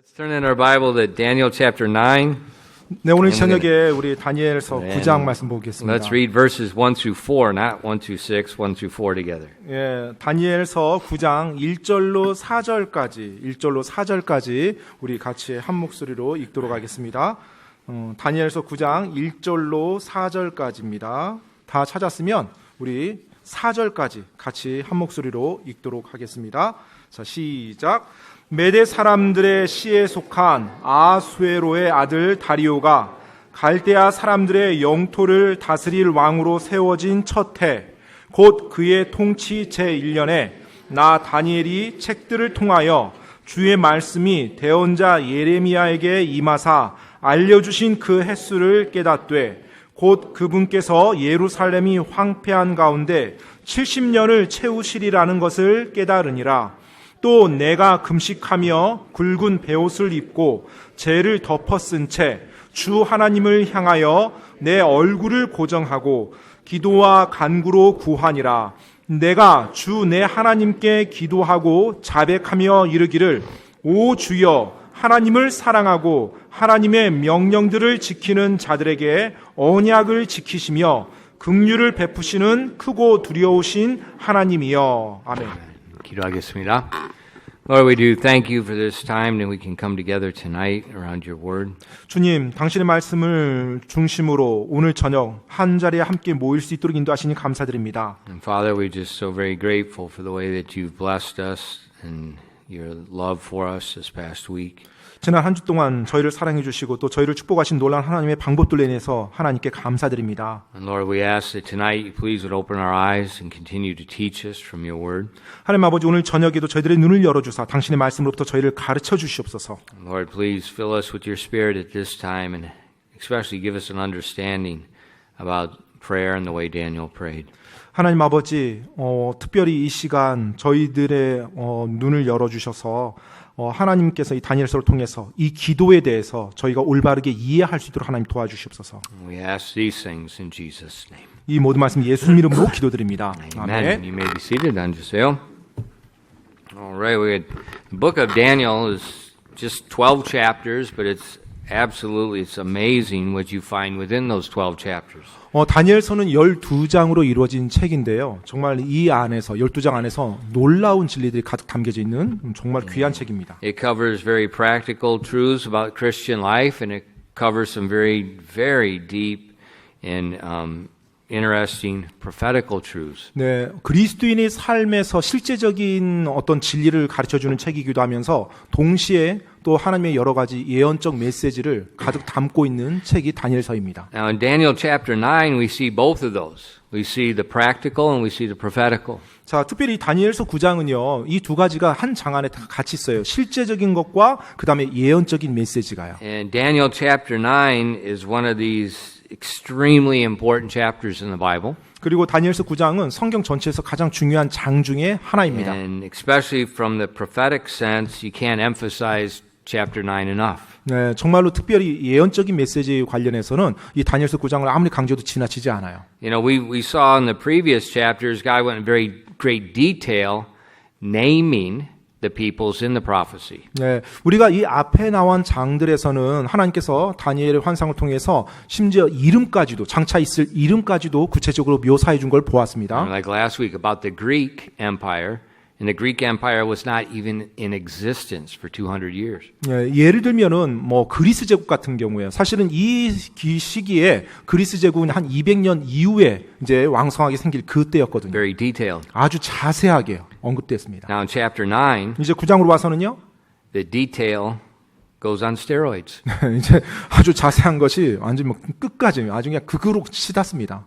Let's turn in our Bible to Daniel chapter 9. 네, 오늘 저녁에 우리 다니엘서 9장 말씀 보겠습니다. Let's read verses 1 through 4, not 1 through 6, 1 through 4 together. 예, 다니엘서 9장 1절로 4절까지 우리 같이 한 목소리로 읽도록 하겠습니다. 다니엘서 9장 1절로 4절까지입니다. 다 찾았으면 우리 4절까지 같이 한 목소리로 읽도록 하겠습니다. 자, 시작. 메대 사람들의 시에 속한 아수에로의 아들 다리오가 갈대아 사람들의 영토를 다스릴 왕으로 세워진 첫 해, 곧 그의 통치 제1년에 나 다니엘이 책들을 통하여 주의 말씀이 대언자 예레미야에게 임하사 알려주신 그 횟수를 깨닫되 곧 그분께서 예루살렘이 황폐한 가운데 70년을 채우시리라는 것을 깨달으니라. 또 내가 금식하며 굵은 베옷을 입고 재를 덮어 쓴 채 주 하나님을 향하여 내 얼굴을 고정하고 기도와 간구로 구하니라. 내가 주 내 하나님께 기도하고 자백하며 이르기를 오 주여 하나님을 사랑하고 하나님의 명령들을 지키는 자들에게 언약을 지키시며 긍휼을 베푸시는 크고 두려우신 하나님이여. 아멘. 기도하겠습니다. Lord, we do thank you for this time that we can come together tonight around your word. 주님, 당신의 말씀을 중심으로 오늘 저녁 한 자리에 함께 모일 수 있도록 인도하시니 감사드립니다. And Father, we're just so very grateful for the way that you've blessed us and your love for us this past week. 지난 한 주 동안 저희를 사랑해 주시고 또 저희를 축복하신 놀라운 하나님의 방법들로 인해서 하나님께 감사드립니다. And Lord, we ask that tonight you please would open our eyes and continue to teach us from your word. 하나님 아버지, 오늘 저녁에도 저희들의 눈을 열어주사 당신의 말씀으로부터 저희를 가르쳐 주시옵소서. And Lord, please fill us with your spirit at this time and especially give us an understanding about prayer and the way Daniel prayed. 하나님 아버지, 특별히 이 시간 저희들의 눈을 열어주셔서 하나님께서 이 다니엘서를 통해서 이 기도에 대해서 저희가 올바르게 이해할 수 있도록 하나님 도와주시옵소서. We ask these things in Jesus' name. 이 모든 말씀 예수님 이름으로 기도드립니다. Amen. You may be seated. 앉으세요. All right, the book of Daniel is just 12 chapters, but it's amazing what you find within those 12 chapters. 다니엘서는 12장으로 이루어진 책인데요. 정말 이 안에서 12장 안에서 놀라운 진리들이 가득 담겨져 있는 정말 귀한 책입니다. It covers very practical truths about Christian life, and it covers some very, very deep and interesting prophetical truths. 네, 그리스도인의 삶에서 실제적인 어떤 진리를 가르쳐주는 책이기도 하면서 동시에 또 하나님의 여러 가지 예언적 메시지를 가득 담고 있는 책이 다니엘서입니다. Now in Daniel chapter 9 we see both of those. We see the practical and we see the prophetical. 자, 특별히 다니엘서 9장은요. 이 두 가지가 한 장 안에 다 같이 있어요. 실제적인 것과 그다음에 예언적인 메시지가요. And Daniel chapter 9 is one of these extremely important chapters in the Bible. 그리고 다니엘서 9장은 성경 전체에서 가장 중요한 장 중에 하나입니다. And especially from the prophetic sense, you can't emphasize chapter 9 enough. 네, 정말로 특별히 예언적인 메시지 관련해서는 이 다니엘서 9장을 아무리 강조도 지나치지 않아요. You know, we saw in the previous chapters, God went in very great detail naming the peoples in the prophecy. 네, 우리가 이 앞에 나온 장들에서는 하나님께서 다니엘의 환상을 통해서 심지어 이름까지도 장차 있을 이름까지도 구체적으로 묘사해 준 걸 보았습니다. Like last week about the Greek Empire, and the Greek Empire was not even in existence for 200 years. 네, 예를 들면은 뭐 그리스 제국 같은 경우에 사실은 이 시기에 그리스 제국은 한 200년 이후에 이제 왕성하게 생길 그때였거든요. Very detailed. 아주 자세하게 언급됐습니다. Now in chapter 9, 이제 9장으로 와서는요. the detail goes on steroids. 이제 아주 자세한 것이 완전 뭐 끝까지 아주 그냥 극으로 치닫습니다.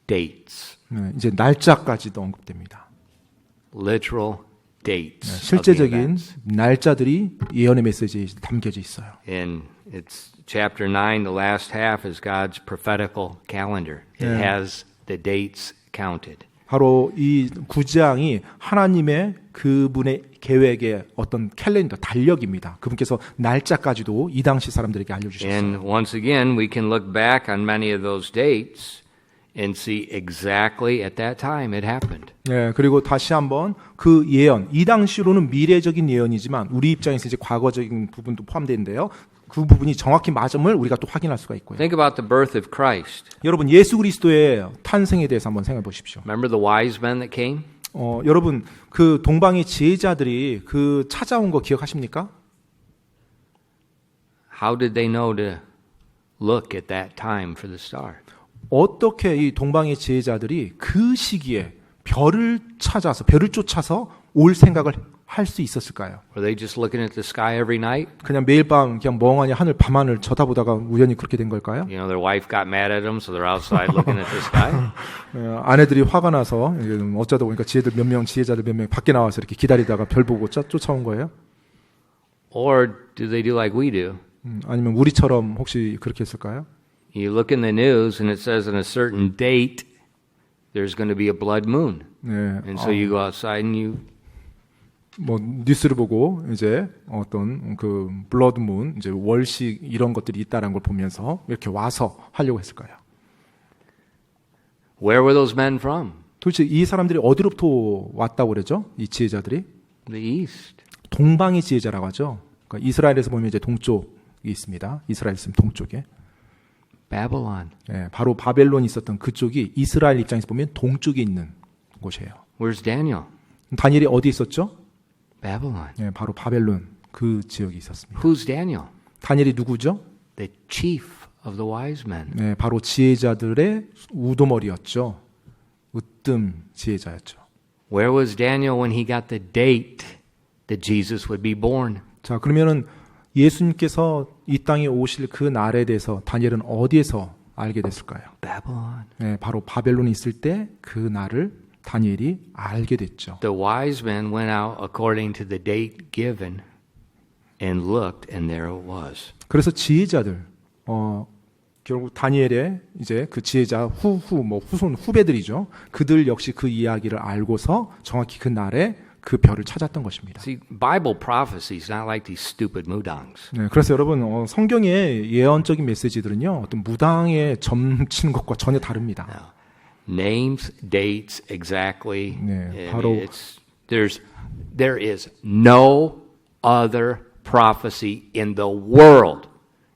Dates. 네, 이제 날짜까지도 언급됩니다. Literal dates. 실제적인 날짜들이 예언의 메시지에 담겨져 있어요. And it's chapter 9, the last half is God's prophetical calendar. It has the dates counted. 바로 이 9장이 하나님의 그분의 계획의 어떤 캘린더, 달력입니다. 그분께서 날짜까지도 이 당시 사람들에게 알려주셨어요. And once again, we can look back on many of those dates and see exactly at that time it happened. 네, 그리고 다시 한번 그 예언, 이 당시로는 미래적인 예언이지만 우리 입장에서 이제 과거적인 부분도 포함되는데요. 그 부분이 정확히 맞음을 우리가 또 확인할 수가 있고요. Think about the birth of Christ. 여러분 예수 그리스도의 탄생에 대해서 한번 생각해 보십시오. Remember the wise men that came? 여러분 그 동방의 지혜자들이 그 찾아온 거 기억하십니까? How did they know to look at that time for the star? 어떻게 이 동방의 지혜자들이 그 시기에 별을 찾아서 별을 쫓아서 올 생각을 할 수 있었을까요? Were they just looking at the sky every night? 그냥 매일 밤 그냥 멍하니 하늘 밤하늘 쳐다보다가 우연히 그렇게 된 걸까요? You know, their wife got mad at them, so they're outside looking at the sky. 아내들이 화가 나서 어쩌다 보니까 지혜자들 몇 명 밖에 나와서 이렇게 기다리다가 별 보고 쫓아온 거예요? Or do they do like we do? 아니면 우리처럼 혹시 그렇게 했을까요? You look in the news and it says on a certain date there's going to be a blood moon. 네, And so you go outside and you 뭐 뉴스를 보고 이제 어떤 그 블러드문 이제 월식 이런 것들이 있다라는 걸 보면서 이렇게 와서 하려고 했을까요? Where were those men from? 도대체 이 사람들이 어디로부터 왔다고 그러죠? 이 지혜자들이 The east. 동방의 지혜자라고 하죠. 그러니까 이스라엘에서 보면 이제 동쪽이 있습니다. 이스라엘 있으면 동쪽에. Babylon. 예, 바로 바벨론이 있었던 그쪽이 이스라엘 입장에서 보면 동쪽에 있는 곳이에요. Where's Daniel? 다니엘이 어디 있었죠? Babylon. 예, 바로 바벨론 그 지역이 있었습니다. Who's Daniel? 다니엘이 누구죠? The chief of the wise men. 네, 바로 지혜자들의 우두머리였죠. 으뜸 지혜자였죠. Where was Daniel when he got the date that Jesus would be born? 자, 그러면은 예수님께서 이 땅에 오실 그 날에 대해서 다니엘은 어디에서 알게 됐을까요? Babylon. 네, 바로 바벨론에 있을 때 그 날을 다니엘이 알게 됐죠. The wise men went out according to the date given and looked, and there it was. 그래서 지혜자들, 결국 다니엘의 이제 그 지혜자 후손 후배들이죠. 그들 역시 그 이야기를 알고서 정확히 그 날에 그 별을 찾았던 것입니다. See, Bible prophecy is not like these stupid mudangs. 네, 그래서 여러분 성경의 예언적인 메시지들은요 어떤 무당에 점치는 것과 전혀 다릅니다. Now, names, dates, exactly. 네, and 바로 there is no other prophecy in the world,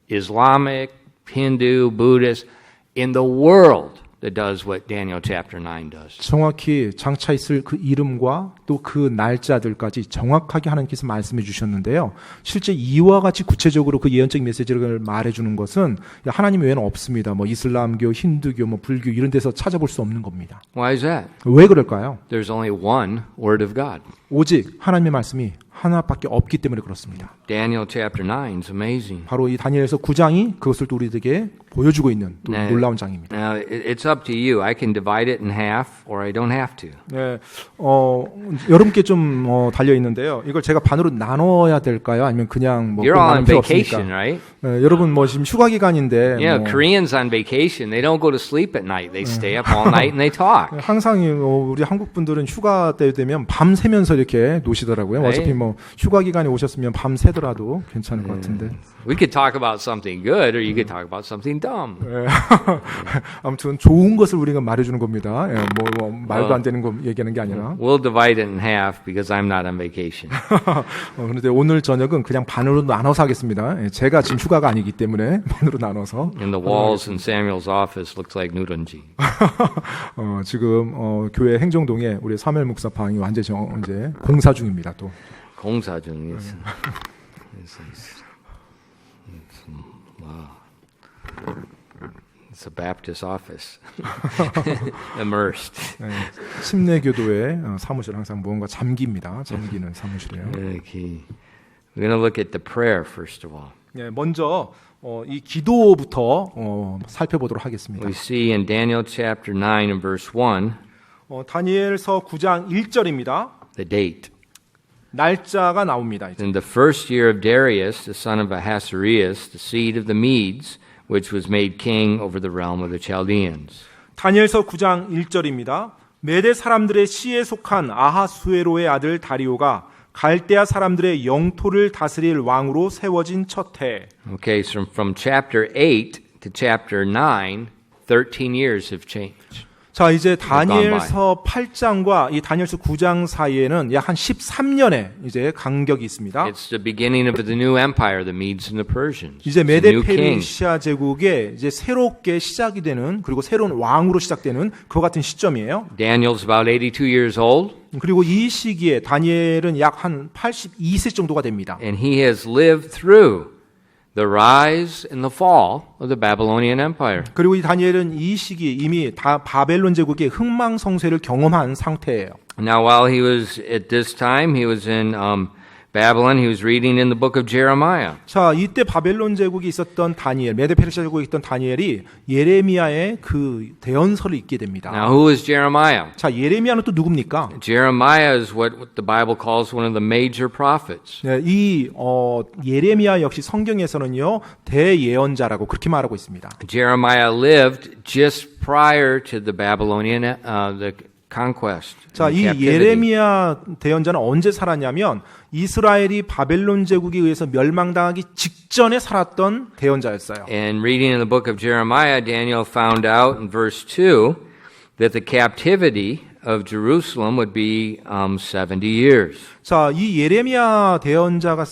Islamic, Hindu, Buddhist, in the world that does what Daniel chapter 9 does. 정확히 장차 있을 그 이름과 또 그 날짜들까지 정확하게 하나님께서 말씀해 주셨는데요. 실제 이와 같이 구체적으로 그 예언적 메시지를 말해 주는 것은 하나님 외에는 없습니다. 뭐 이슬람교, 힌두교, 뭐 불교 이런 데서 찾아볼 수 없는 겁니다. Why is that? 왜 그럴까요? There's only one word of God. 오직 하나님의 말씀이 하나밖에 없기 때문에 그렇습니다. Daniel chapter 9 is amazing. 바로 이 다니엘서 9장이 그것을 또 우리에게 보여주고 있는 또 네. 놀라운 장입니다. Now, it's up to you. I can divide it in half or I don't have to. 네, 여러분께 좀 달려 있는데요. 이걸 제가 반으로 나눠야 될까요? 아니면 그냥 뭐 You're all 나눌 on 필요 vacation, 없습니까? right? 네, 여러분 뭐 지금 휴가 기간인데 Yeah, 뭐 Koreans on vacation, they don't go to sleep at night. They stay up all night and they talk. 항상 우리 한국 분들은 휴가 때 되면 밤 새면서 이렇게 노시더라고요. 네. 어차피 뭐 휴가 기간에 오셨으면 밤 새더라도 괜찮을 것 같은데. We could talk about something good or you could talk about something dumb. 아무튼 좋은 것을 우리가 말해주는 겁니다. 예, 뭐 말도 안 되는 거 얘기하는 게 아니라. We'll divide it in half because I'm not on vacation. 그런데 오늘 저녁은 그냥 반으로 나눠서 하겠습니다. 예, 제가 지금 휴가가 아니기 때문에 반으로 나눠서. And the walls in Samuel's office looks like 누런지. 지금 교회 행정동에 우리 사무엘 목사 방이 완전히 이제 공사 중입니다. 또. 공사 중이었어. Wow. It's a Baptist office. Immersed. 네, 침례교도의 사무실 항상 무언가 잠깁니다. 잠기는 사무실이에요. Okay. We're going to look at the prayer first of all. 네, 먼저 이 기도부터 살펴보도록 하겠습니다. We see in Daniel chapter 9 and verse 1 다니엘서 9장 1절입니다. the date. 날짜가 나옵니다. 이제. In the first year of Darius, the son of Ahasuerus, the seed of the Medes, which was made king over the realm of the Chaldeans. 다니엘서 9장 1절입니다. 메대 사람들의 시에 속한 아하수에로의 아들 다리오가 갈대아 사람들의 영토를 다스릴 왕으로 세워진 첫 해. Okay, so from chapter 8 to chapter 9, 13 years have changed. 자, 이제 다니엘서 8장과 이 다니엘서 9장 사이에는 약 한 13년의 이제 간격이 있습니다. It's the beginning of the new empire, the Medes and the Persians. 이제 It's a new king. 메데페르시아 제국의 이제 새롭게 시작이 되는 그리고 새로운 왕으로 시작되는 그와 같은 시점이에요. Daniel's about 82 years old, 그리고 이 시기에 다니엘은 약 한 82세 정도가 됩니다. and he has lived through the rise and the fall of the Babylonian Empire. 그리고 이 다니엘은 이 시기에 이미 다 바벨론 제국의 흥망성쇠를 경험한 상태예요. Now, while he was at this time, he was in Babylon. He was reading in the book of Jeremiah. 자, 이때 바벨론 제국이 있었던 다니엘, 메데페르시아 제국에 있던 다니엘이 예레미야의 그 대언서를 읽게 됩니다. Now, who is Jeremiah? 자, 예레미야는 또 누굽니까? Jeremiah is what the Bible calls one of the major prophets. 네, 이 예레미야 역시 성경에서는요 대예언자라고 그렇게 말하고 있습니다. Jeremiah lived just prior to the Babylonian the conquest. 자, 이 예레미야 대언자는 언제 살았냐면 이스라엘이 바벨론 제국에 의해서 멸망당하기 직전에 살았던 대언자였어요. And reading in the book of Jeremiah, Daniel found out in verse 2 that the captivity of Jerusalem would be 70 years. 자, 이 예레미야 대언자가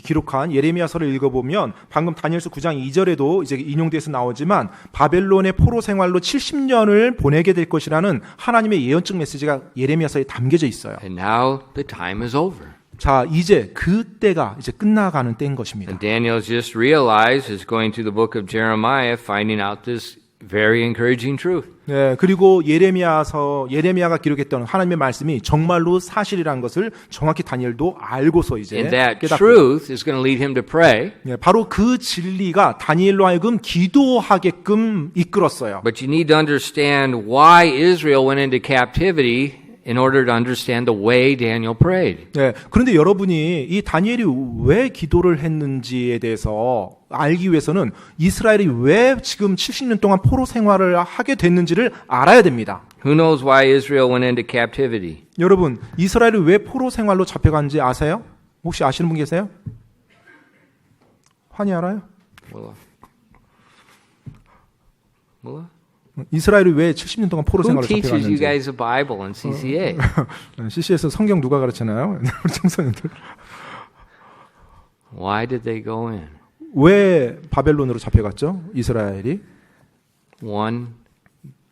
기록한 예레미야서를 읽어보면 방금 다니엘서 9장 2절에도 이제 인용돼서 나오지만 바벨론의 포로 생활로 70년을 보내게 될 것이라는 하나님의 예언적 메시지가 예레미야서에 담겨져 있어요. And now the time is over. 자, 이제 그 때가 이제 끝나가는 때인 것입니다. And Daniel just realized, is going through the book of Jeremiah, finding out this very encouraging truth. 네, 그리고 예레미야가 기록했던 하나님의 말씀이 정말로 사실이라는 것을 정확히 다니엘도 알고서 이제 And that 깨닫고, truth is going to lead him to pray. 네, 바로 그 진리가 다니엘로 하여금 기도하게끔 이끌었어요. But you need to understand why Israel went into captivity in order to understand the way Daniel prayed. 네, 그런데 여러분이 이 다니엘이 왜 기도를 했는지에 대해서 알기 위해서는 이스라엘이 왜 지금 70년 동안 포로 생활을 하게 됐는지를 알아야 됩니다. Who knows why Israel went into captivity? 여러분, 이스라엘이 왜 포로 생활로 잡혀간지 아세요? 혹시 아시는 분 계세요? 환희 알아요? Mullah? 이스라엘이 왜 70년 동안 포로 Who 생활을 teaches you 잡혀갔는지. guys the Bible in CCA? CC에서 성경 누가 가르치나요? 우리 청소년들. Why did they go in? 왜 바벨론으로 잡혀갔죠? 이스라엘이? One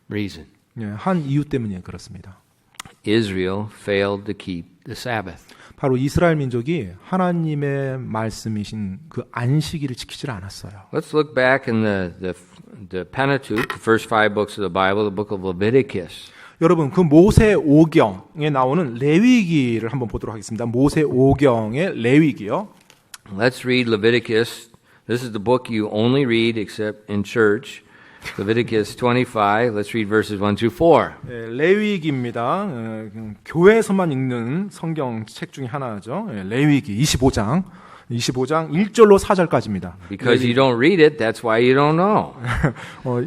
reason. 한 이유 때문에 그렇습니다. Israel failed to keep the Sabbath. 바로 이스라엘 민족이 하나님의 말씀이신 그 안식일을 지키질 않았어요. Let's look back in the Pentateuch, the first 5 books of the Bible, the book of Leviticus. 여러분, 그 모세 오경에 나오는 레위기를 한번 보도록 하겠습니다. 모세 오경의 레위기요. Let's read Leviticus. This is the book you only read except in church. Leviticus 25. Let's read verses 1 through 4. 레위기입니다. 교회에서만 읽는 성경 책 중에 하나죠. 레위기 25장 1절로 4절까지입니다. Because you don't read it, that's why you don't know.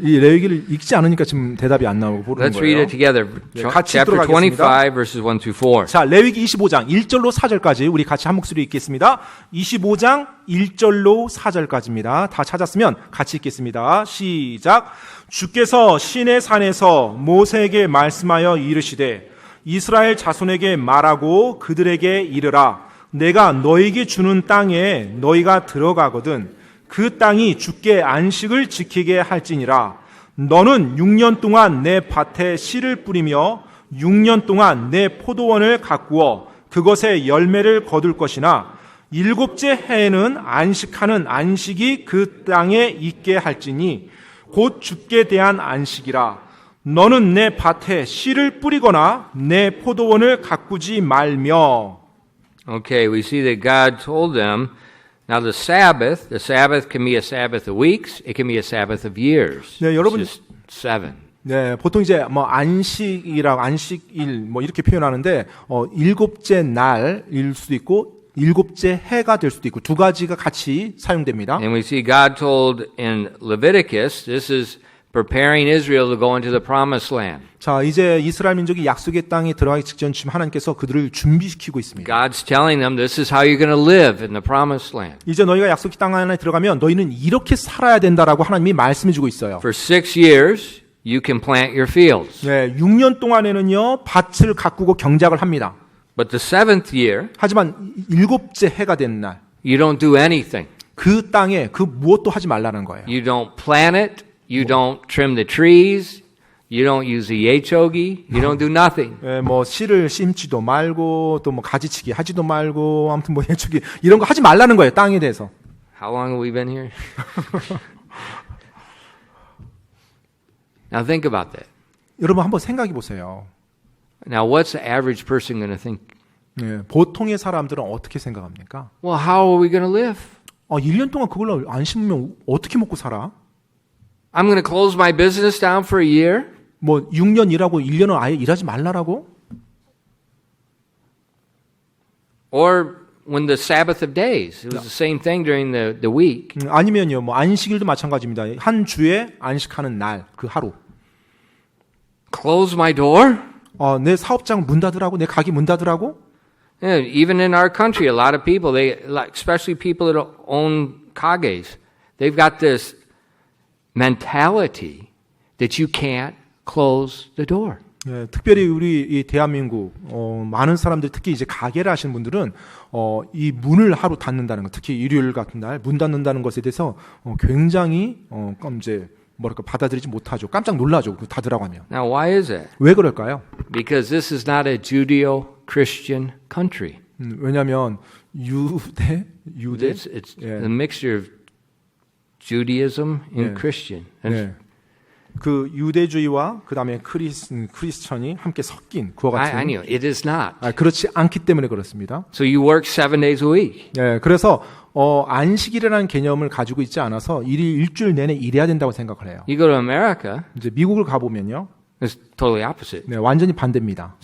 이 레위기를 읽지 않으니까 지금 대답이 안 나오고 모르는 Let's read 거예요. it together. 같이 Chapter 읽도록 하겠습니다. 25, verses 1 through 4. 자, 레위기 25장 1절로 4절까지 우리 같이 한 목소리 읽겠습니다. 25장 1절로 4절까지입니다. 다 찾았으면 같이 읽겠습니다. 시작. 주께서 시내 산에서 모세에게 말씀하여 이르시되 이스라엘 자손에게 말하고 그들에게 이르라. 내가 너에게 주는 땅에 너희가 들어가거든 그 땅이 주께 안식을 지키게 할지니라. 너는 6년 동안 내 밭에 씨를 뿌리며 6년 동안 내 포도원을 가꾸어 그것에 열매를 거둘 것이나 7째 해에는 안식하는 안식이 그 땅에 있게 할지니 곧 주께 대한 안식이라. 너는 내 밭에 씨를 뿌리거나 내 포도원을 가꾸지 말며. Okay, we see that God told them, now the Sabbath can be a Sabbath of weeks, it can be a Sabbath of years. 네, 여러분, It's just 7. 네, 보통 이제 뭐 안식이라고 안식일 뭐 이렇게 표현하는데 7째 날일 수도 있고 7째 해가 될 수도 있고 두 가지가 같이 사용됩니다. And we see God told in Leviticus, this is preparing Israel to go into the promised land. 자, 이제 이스라엘 민족이 약속의 땅에 들어가기 직전쯤 하나님께서 그들을 준비시키고 있습니다. God's telling them this is how you're going to live in the promised land. 이제 너희가 약속의 땅 안에 들어가면 너희는 이렇게 살아야 된다라고 하나님이 말씀해 주고 있어요. For 6 years, you can plant your fields. 네, 6년 동안에는요, 밭을 가꾸고 경작을 합니다. But the 7th year, 하지만 7째 해가 된 날, you don't do anything. 그 땅에 그 무엇도 하지 말라는 거예요. You don't plant it. You don't trim the trees. You don't use the yechogi. You don't do nothing. 예, 뭐 씨를 심지도 말고 또 뭐 가지치기 하지도 말고 아무튼 뭐 예축이 이런 거 하지 말라는 거예요. 땅에 대해서. How long have we been here? Now think about that. 여러분 한번 생각해 보세요. Now what's the average person going to think? 예, 보통의 사람들은 어떻게 생각합니까? Well, how are we going to live? 1년 동안 그걸로 안 심으면 어떻게 먹고 살아? I'm going to close my business down for a year? 뭐 6년 일하고 1년은 아예 일하지 말라라고? Or when the Sabbath of days, it was the same thing during the week. 아니면요, 뭐 안식일도 마찬가지입니다. 한 주에 안식하는 날, 그 하루. Close my door? 내 사업장 문 닫으라고, 내 가게 문 닫으라고? Yeah, even in our country, a lot of people, especially people that own kages, they've got this mentality that you can't close the door. 예, 특별히 우리 이 대한민국 많은 사람들이 특히 이제 가게를 하시는 분들은 이 문을 하루 닫는다는 것, 특히 일요일 같은 날 문 닫는다는 것에 대해서 굉장히 이제 뭐랄까 받아들이지 못하죠. 깜짝 놀라죠. 닫으라고 하면. Now, why is that? 왜 그럴까요? Because this is not a Judeo-Christian country. 왜냐하면 유대 It's 예. a mixture of Judaism and 예. Christian. 네. 그 유대주의와 그 다음에 크리스천이 함께 섞인 그와 같은. I know it is not. 그렇지 않기 때문에 그렇습니다. So you work 7 days a week. 네, 그래서 안식일이라는 개념을 가지고 있지 않아서 일주일 내내 일해야 된다고 생각을 해요. You go to America, 이제 미국을 가보면요, it's totally opposite. 네, 완전히 반대입니다.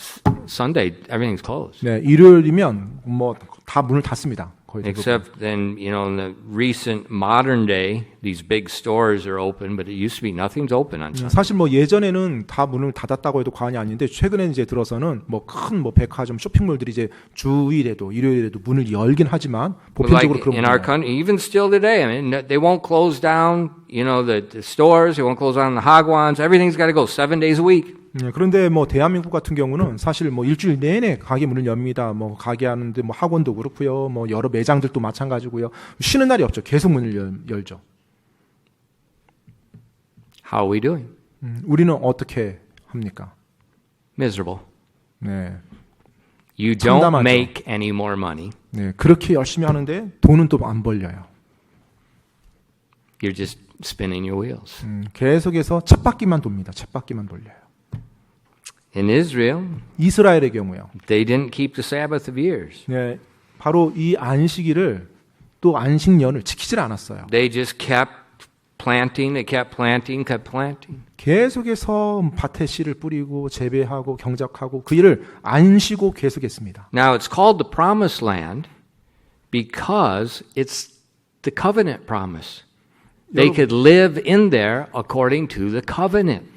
Sunday, everything's closed. 네, 일요일이면 뭐 다 문을 닫습니다. 거의 대부분. Except then, in the recent modern day, these big stores are open, but it used to be nothing's open on Sunday. 사실 뭐 예전에는 다 문을 닫았다고 해도 과언이 아닌데 최근에 이제 들어서는 뭐 큰 백화점, 쇼핑몰들이 이제 주일에도 일요일에도 문을 열긴 하지만 But 보편적으로 like 그런 in our 문이에요. country, even still today, I mean, they won't close down, the stores, they won't close down the hagwons, everything's got to go 7 days a week. 그런데 뭐 대한민국 같은 경우는 사실 뭐 일주일 내내 가게 문을 엽니다. 뭐 가게 하는데 뭐 학원도 그렇고요. 뭐 여러 매장들도 마찬가지고요. 쉬는 날이 없죠. 계속 문을 열죠. How are we doing? 우리는 어떻게 합니까? Miserable. 네. You don't 참담하죠. make any more money. 네, 그렇게 열심히 하는데 돈은 또 안 벌려요. You're just spinning your wheels. 계속해서 쳇바퀴만 돕니다. 쳇바퀴만 돌려요. In Israel, 이스라엘의 경우요. they didn't keep the Sabbath of years. 네, 바로 이 안식일을 또 안식년을 지키질 않았어요. They just kept planting, they kept planting, kept planting. 계속해서 밭에 씨를 뿌리고 재배하고 경작하고 그 일을 안 쉬고 계속했습니다. Now it's called the Promised Land because it's the covenant promise. They could live in there according to the covenant.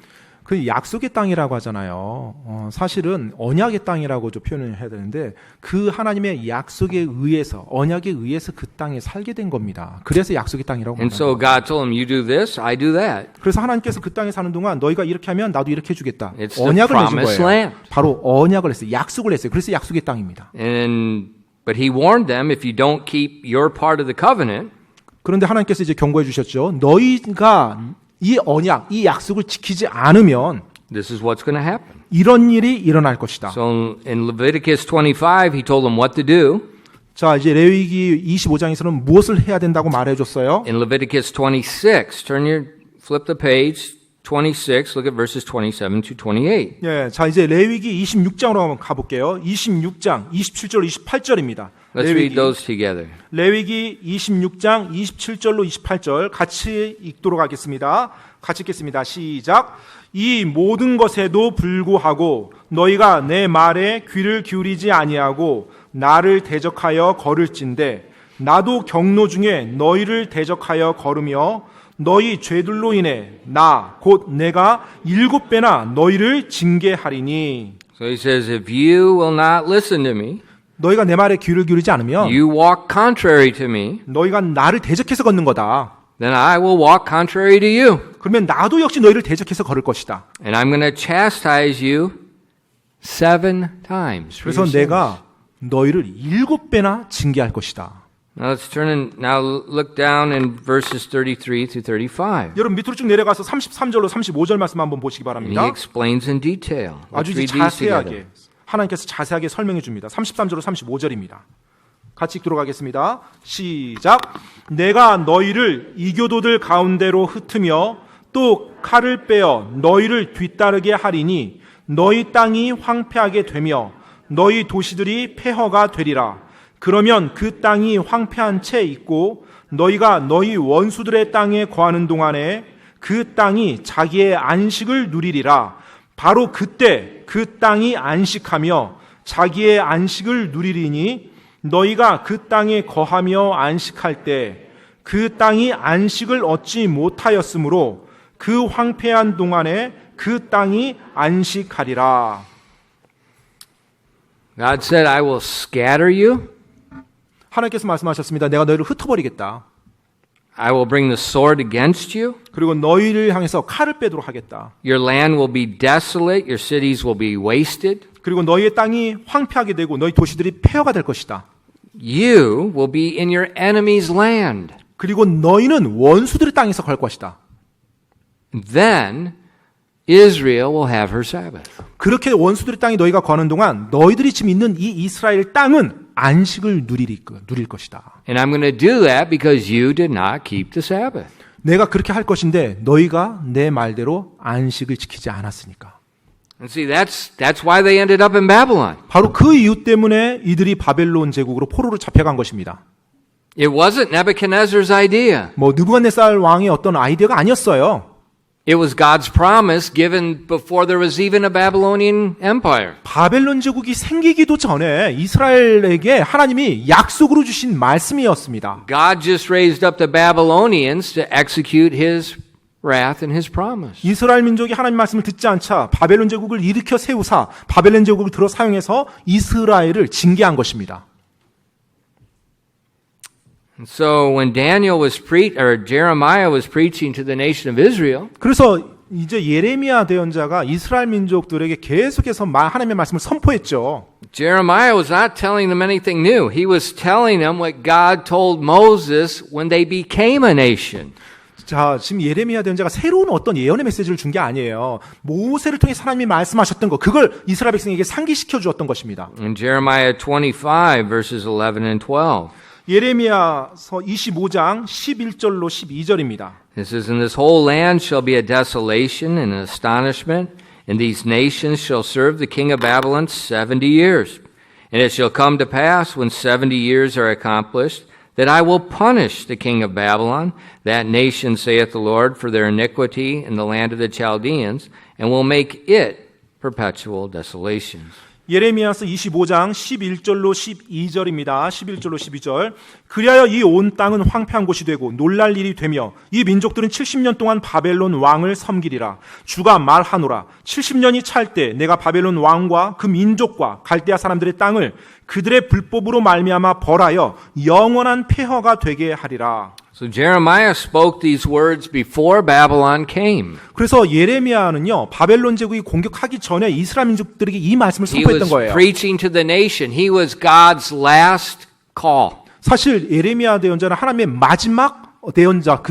그 약속의 땅이라고 하잖아요. 사실은 언약의 땅이라고 좀 표현을 해야 되는데 그 하나님의 약속에 의해서 언약에 의해서 그 땅에 살게 된 겁니다. 그래서 약속의 땅이라고 And 합니다. so God told them, you do this, I do that. 그래서 하나님께서 그 땅에 사는 동안 너희가 이렇게 하면 나도 이렇게 해주겠다. It's the 언약을 내준 promised 거예요. land. 바로 언약을 했어요. 약속을 했어요. 그래서 약속의 땅입니다. But he warned them, if you don't keep your part of the covenant, 그런데 하나님께서 이제 경고해 주셨죠. 너희가 이 언약, 이 약속을 지키지 않으면 this is what's going to happen. 이런 일이 일어날 것이다. So in Leviticus 25, he told them what to do. 자, 이제 레위기 25장에서는 무엇을 해야 된다고 말해 줬어요? In Leviticus 26, flip the page, 26, look at verses 27 to 28. 예, 자 이제 레위기 26장으로 한번 가볼게요. 26장 27절 28절입니다. Let's read those together. 레위기 26장 27절로 28절 같이 읽도록 하겠습니다. 같이 읽겠습니다. 시작. 이 모든 것에도 불구하고 너희가 내 말에 귀를 기울이지 아니하고 나를 대적하여 걸을진대 나도 경로 중에 너희를 대적하여 걸으며 너희 죄들로 인해 나 곧 내가 7배나 너희를 징계하리니. So he says, if you will not listen to me, 너희가 내 말에 귀를 기울이지 않으면 you walk contrary to me, 너희가 나를 대적해서 걷는 거다. then I will walk contrary to you. 그러면 나도 역시 너희를 대적해서 걸을 것이다. And I'm going to chastise you 7 times. for 그래서 your sins. 내가 너희를 7배나 징계할 것이다. Now let's turn and now look down in verses 33 through 35. 여러분 밑으로 쭉 내려가서 33절로 35절 말씀 한번 보시기 And he 바랍니다. explains in detail. 아주 Let's 이제 read these together. 자세하게 하나님께서 자세하게 설명해 줍니다. 33절로 35절입니다. 같이 읽도록 하겠습니다. 시작. 내가 너희를 이교도들 가운데로 흩으며 또 칼을 빼어 너희를 뒤따르게 하리니 너희 땅이 황폐하게 되며 너희 도시들이 폐허가 되리라. 그러면 그 땅이 황폐한 채 있고 너희가 너희 원수들의 땅에 거하는 동안에 그 땅이 자기의 안식을 누리리라. 바로 그때 그 땅이 안식하며 자기의 안식을 누리리니 너희가 그 땅에 거하며 안식할 때 그 땅이 안식을 얻지 못하였으므로 그 황폐한 동안에 그 땅이 안식하리라. God said, I will scatter you. 하나님께서 말씀하셨습니다. 내가 너희를 흩어버리겠다. I will bring the sword against you. 그리고 너희를 향해서 칼을 빼도록 하겠다. Your land will be desolate. Your cities will be wasted. 그리고 너희의 땅이 황폐하게 되고 너희 도시들이 폐허가 될 것이다. You will be in your enemy's land. 그리고 너희는 원수들의 땅에서 걸 것이다. Then Israel will have her Sabbath. 그렇게 원수들의 땅에 너희가 거하는 동안 너희들이 지금 있는 이 이스라엘 땅은 안식을 누릴 것이다. And I'm going to do that because you did not keep the Sabbath. 내가 그렇게 할 것인데 너희가 내 말대로 안식을 지키지 않았으니까. And see, that's why they ended up in Babylon. 바로 그 이유 때문에 이들이 바벨론 제국으로 포로로 잡혀간 것입니다. It wasn't Nebuchadnezzar's idea. 뭐 느부갓네살 왕의 어떤 아이디어가 아니었어요. It was God's promise given before there was even a Babylonian empire. 바벨론 제국이 생기기도 전에 이스라엘에게 하나님이 약속으로 주신 말씀이었습니다. God just raised up the Babylonians to execute his wrath and his promise. 이스라엘 민족이 하나님 말씀을 듣지 않자 바벨론 제국을 일으켜 세우사 바벨론 제국을 들어 사용해서 이스라엘을 징계한 것입니다. And so when Jeremiah was preaching to the nation of Israel, 그래서 이제 예레미야 대언자가 이스라엘 민족들에게 계속해서 하나님의 말씀을 선포했죠. Jeremiah was not telling them anything new. He was telling them what God told Moses when they became a nation. 자, 지금 예레미야 대언자가 새로운 어떤 예언의 메시지를 준 게 아니에요. 모세를 통해 하나님이 말씀하셨던 것, 그걸 이스라엘 백성에게 상기시켜 주었던 것입니다. In Jeremiah 25 verses 11 and 12. 예레미야서 25장 11절로 12절입니다. This is, and this whole land shall be a desolation and an astonishment, and these nations shall serve the king of Babylon 70 years. And it shall come to pass when 70 years are accomplished, that I will punish the king of Babylon, that nation, saith the Lord, for their iniquity in the land of the Chaldeans, and will make it perpetual desolations. 예레미야서 25장 11절로 12절입니다. 11절로 12절. 그리하여 이 온 땅은 황폐한 곳이 되고 놀랄 일이 되며 이 민족들은 70년 동안 바벨론 왕을 섬기리라. 주가 말하노라. 70년이 찰 때 내가 바벨론 왕과 그 민족과 갈대아 사람들의 땅을 그들의 불법으로 말미암아 벌하여 영원한 폐허가 되게 하리라. So Jeremiah spoke these words before Babylon came. 그래서 예레미야는요, 바벨론 제국이 공격하기 전에 이스라엘 민족들에게 이 말씀을 He 선포했던 was 거예요. preaching to the nation. He was God's last call. 사실 예레미야 대언자는 하나님의 마지막 대언자,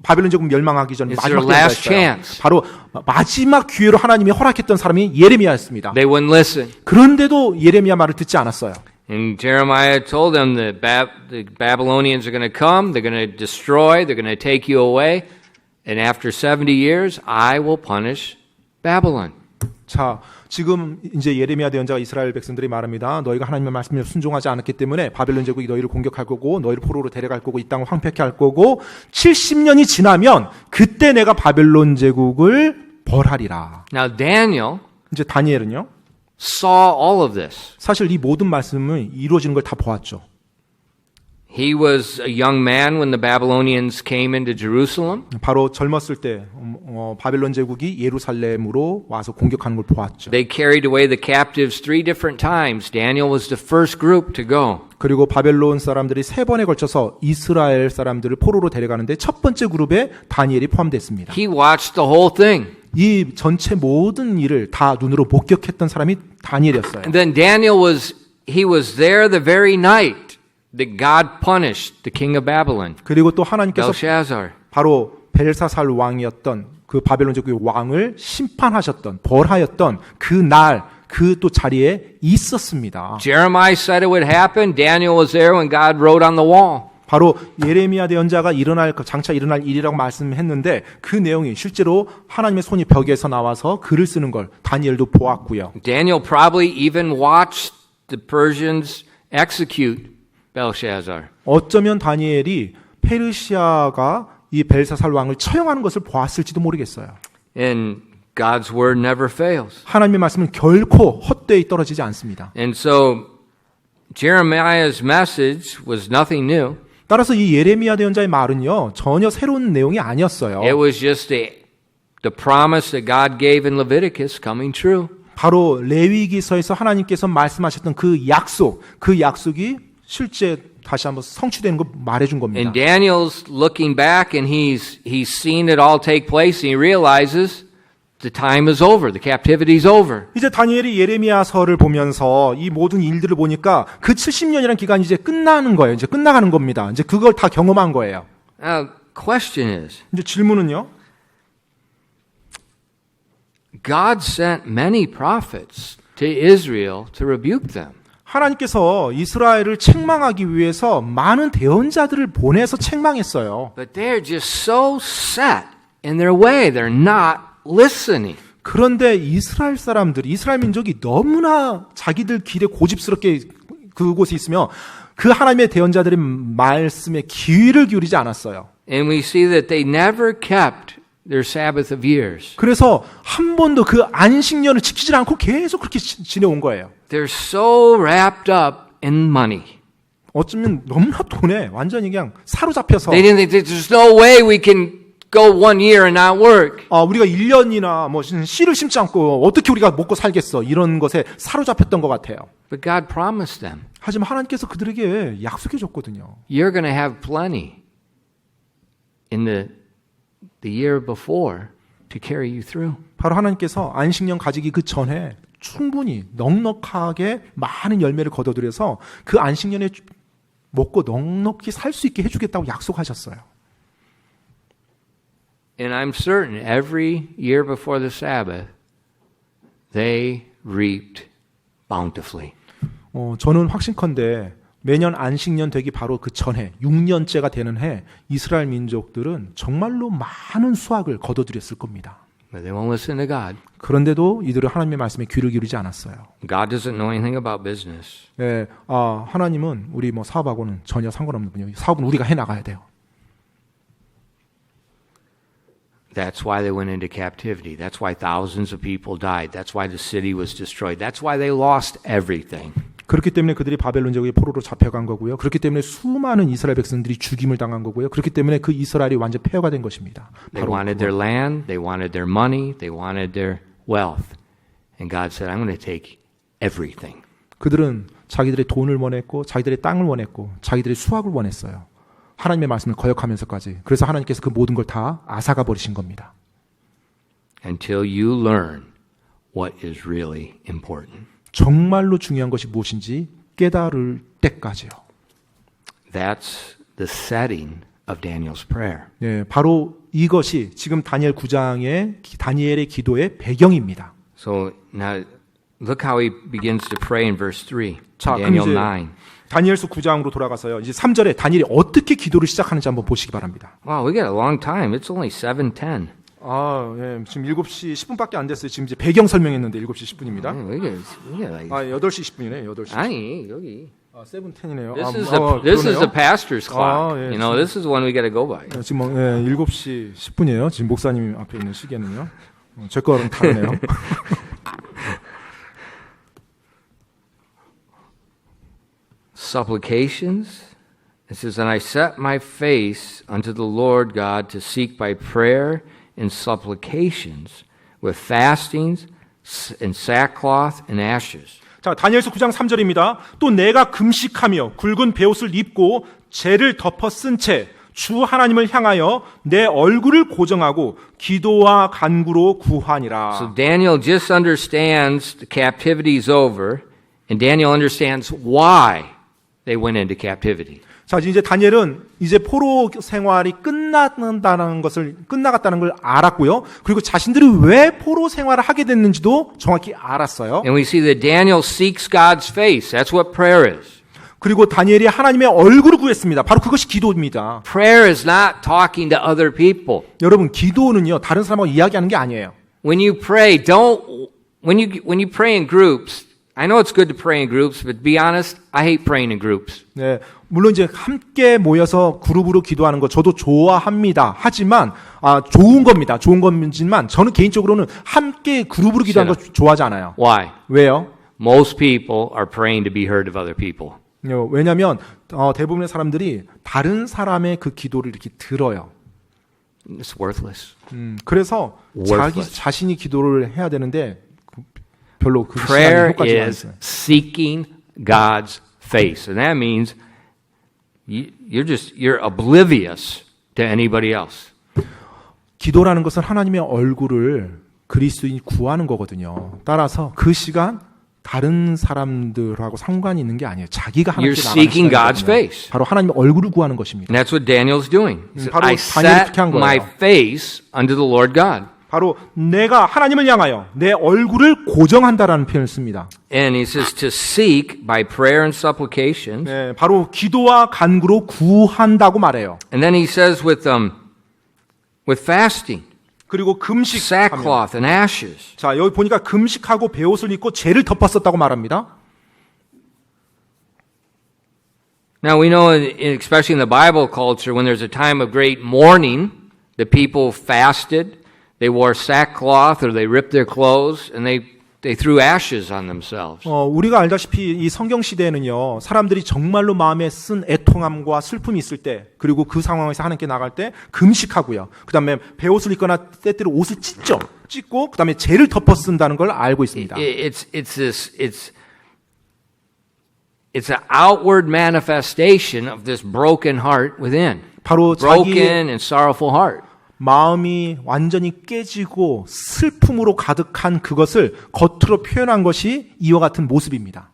바벨론 제국 멸망하기 전 It's 마지막 their last 대언자였어요. chance. 바로 마지막 기회로 하나님이 허락했던 사람이 예레미야였습니다. They wouldn't listen. 그런데도 예레미야 말을 듣지 않았어요. And Jeremiah told them that the Babylonians are going to come, they're going to destroy, they're going to take you away, and after 70 years, I will punish Babylon. 자, 지금 이제 예레미야 대언자가 이스라엘 백성들이 말합니다. 너희가 하나님의 말씀에 순종하지 않았기 때문에 바벨론 제국이 너희를 공격할 거고 너희를 포로로 데려갈 거고 이 땅을 황폐케 할 거고 70년이 지나면 그때 내가 바벨론 제국을 벌하리라. Now Daniel 이제 다니엘은요. saw all of this. 사실 이 모든 말씀을 이루어지는 걸 다 보았죠. He was a young man when the Babylonians came into Jerusalem. 바로 젊었을 때 바벨론 제국이 예루살렘으로 와서 공격하는 걸 보았죠. They carried away the captives 3 different times. Daniel was the first group to go. 그리고 바벨론 사람들이 3번에 걸쳐서 이스라엘 사람들을 포로로 데려가는데 첫 번째 그룹에 다니엘이 포함됐습니다. He watched the whole thing. 이 전체 모든 일을 다 눈으로 목격했던 사람이 다니엘이었어요. And then Daniel was there the very night that God punished the king of Babylon, 그리고 또 하나님께서 Belshazzar. 바로 벨사살 왕이었던 그 바벨론 제국의 왕을 심판하셨던 벌하였던 그 날 그 또 자리에 있었습니다. Jeremiah said it would happen. Daniel was there when God wrote on the wall. 바로 예레미야 대언자가 장차 일어날 일이라고 말씀했는데 그 내용이 실제로 하나님의 손이 벽에서 나와서 글을 쓰는 걸 다니엘도 보았고요. Daniel probably even watched the Persians execute Belshazzar. 어쩌면 다니엘이 페르시아가 이 벨사살 왕을 처형하는 것을 보았을지도 모르겠어요. And God's word never fails. 하나님의 말씀은 결코 헛되이 떨어지지 않습니다. And so Jeremiah's message was nothing new. 따라서 이 예레미야 대언자의 말은요 전혀 새로운 내용이 아니었어요. It was just the promise that God gave in Leviticus coming true. 바로 레위기서에서 하나님께서 말씀하셨던 그 약속이 실제 다시 한번 성취되는 걸 말해준 겁니다. And Daniel's looking back and he's seen it all take place and he realizes the time is over. The captivity is over. 이제 다니엘이 예레미야서를 보면서 이 모든 일들을 보니까 그 70년이라는 기간이 이제 끝나는 거예요. 이제 끝나가는 겁니다. 이제 그걸 다 경험한 거예요. Now, question is, 이제 질문은요. God sent many prophets to Israel to rebuke them. 하나님께서 이스라엘을 책망하기 위해서 많은 대언자들을 보내서 책망했어요. But they're just so set in their way. They're not listening. 그런데 이스라엘 사람들이, 이스라엘 민족이 너무나 자기들 길에 고집스럽게 그곳에 있으며 그 하나님의 대언자들의 말씀에 귀를 기울이지 않았어요. And we see that they never kept their Sabbath of years. 그래서 한 번도 그 안식년을 지키지 않고 계속 그렇게 지내온 거예요. They're so wrapped up in money. 어쩌면 너무나 돈에 완전히 그냥 사로잡혀서 They didn't think there's no way we can go 1 year and not work. 우리가 1년이나 뭐 씨를 심지 않고 어떻게 우리가 먹고 살겠어 이런 것에 사로잡혔던 것 같아요. But God promised them, 하지만 하나님께서 그들에게 약속해 줬거든요. you're going to have plenty in the year before to carry you through. 바로 하나님께서 안식년 가지기 그 전에 충분히 넉넉하게 많은 열매를 거둬들여서 그 안식년에 먹고 넉넉히 살 수 있게 해주겠다고 약속하셨어요. And I'm certain every year before the Sabbath, they reaped bountifully. 저는 확신컨대 매년 안식년 되기 바로 그 전해 6년째가 되는 해 이스라엘 민족들은 정말로 많은 수확을 거둬들였을 겁니다. But they won't listen to God. 그런데도 이들은 하나님의 말씀에 귀를 기울이지 않았어요. God doesn't know anything about business. 예, 하나님은 우리 뭐 사업하고는 전혀 상관없는 분이에요. 사업은 우리가 해 나가야 돼요. That's why they went into captivity. That's why thousands of people died. That's why the city was destroyed. That's why they lost everything. 그렇기 때문에 그들이 바벨론 제국의 포로로 잡혀간 거고요. 그렇기 때문에 수많은 이스라엘 백성들이 죽임을 당한 거고요. 그렇기 때문에 그 이스라엘이 완전 폐허가 된 것입니다. They wanted their land, they wanted their money, they wanted their wealth. And God said, I'm going to take everything. 그들은 자기들의 돈을 원했고 자기들의 땅을 원했고 자기들의 수확을 원했어요. 하나님의 말씀을 거역하면서까지. 그래서 하나님께서 그 모든 걸 다 앗아가 버리신 겁니다. Until you learn what is really important. 정말로 중요한 것이 무엇인지 깨달을 때까지요. That's the setting of Daniel's prayer. 네, 바로 이것이 지금 다니엘 9장의 다니엘의 기도의 배경입니다. So now look how he begins to pray in verse 3. 자, Daniel 그럼 이제 9. 다니엘서 9장으로 돌아가서요. 이제 3절에 다니엘이 어떻게 기도를 시작하는지 한번 보시기 바랍니다. Wow, we got a long time. It's only 7:10. 예, 지금 7시 10분밖에 안 됐어요. 지금 이제 배경 설명했는데 7시 10분입니다. We got like 8시 10분이네. 8시. 아니, 여기. 7:10이네요. This is the pastor's clock. 예, You know, this is one we got to go by. 지금 7시 10분이에요. 지금 목사님 앞에 있는 시계는요. 제 거랑 다르네요. Supplications It says, And I set my face unto the Lord God to seek by prayer and supplications with fastings and sackcloth and ashes. 자, 다니엘서 9장 3절입니다. 또 내가 금식하며 굵은 베옷을 입고 재를 덮어 쓴 채 주 하나님을 향하여 내 얼굴을 고정하고 기도와 간구로 구하니라. So Daniel just understands the captivity is over, and Daniel understands why they went into captivity. 자, 이제 다니엘은 이제 포로 생활이 끝나갔다는 걸 알았고요. 그리고 자신들이 왜 포로 생활을 하게 됐는지도 정확히 알았어요. And we see that Daniel seeks God's face. That's what prayer is. 그리고 다니엘이 하나님의 얼굴을 구했습니다. 바로 그것이 기도입니다. Prayer is not talking to other people. 여러분, 기도는요, 다른 사람하고 이야기하는 게 아니에요. When you pray, when you pray in groups, I know it's good to pray in groups, but to be honest, I hate praying in groups. 네, 물론 이제 함께 모여서 그룹으로 기도하는 거 저도 좋아합니다. 하지만 좋은 겁니다. 좋은 거지만 저는 개인적으로는 함께 그룹으로 기도하는 거 좋아하지 않아요. Why? 왜요? Most people are praying to be heard of other people. 왜냐하면 대부분의 사람들이 다른 사람의 그 기도를 이렇게 들어요. It's worthless. 그래서 Worthless. 자신이 기도를 해야 되는데 별로 그 시간이 Prayer 효과지가 is 않아요. seeking God's face, and that means you're oblivious to anybody else. 기도라는 것은 하나님의 얼굴을 그리스도인이 구하는 거거든요. 따라서 그 시간 다른 사람들하고 상관이 있는 게 아니에요. 자기가 하나님께 You're 나가는 seeking God's 시간이거든요. face. 바로 하나님의 얼굴을 구하는 것입니다. And that's what Daniel's doing. He said, 바로 I 다니엘이 set 그렇게 한 거예요. my face unto the Lord God. 바로 내가 하나님을 향하여 내 얼굴을 고정한다라는 표현을 씁니다. And he says to seek by prayer and supplications. 네, 바로 기도와 간구로 구한다고 말해요. And then he says with fasting, 그리고 금식, sackcloth and ashes. 자, 여기 보니까 금식하고 베옷을 입고 재를 덮었었다고 말합니다. Now we know, especially in the Bible culture, when there's a time of great mourning, the people fasted, they wore sackcloth or they ripped their clothes and they threw ashes on themselves. 우리가 알다시피 이 성경 시대에는요, 사람들이 정말로 마음에 쓴 애통함과 슬픔이 있을 때, 그리고 그 상황에서 하나님께 나갈 때 금식하고요. 그 다음에 베옷을 입거나 때때로 옷을 찢고, 그 다음에 재를 덮어 쓴다는 걸 알고 있습니다. It's an outward manifestation of this broken heart within. 바로 Broken 자기의 and sorrowful heart. 마음이 완전히 깨지고 슬픔으로 가득한 그것을 겉으로 표현한 것이 이와 같은 모습입니다.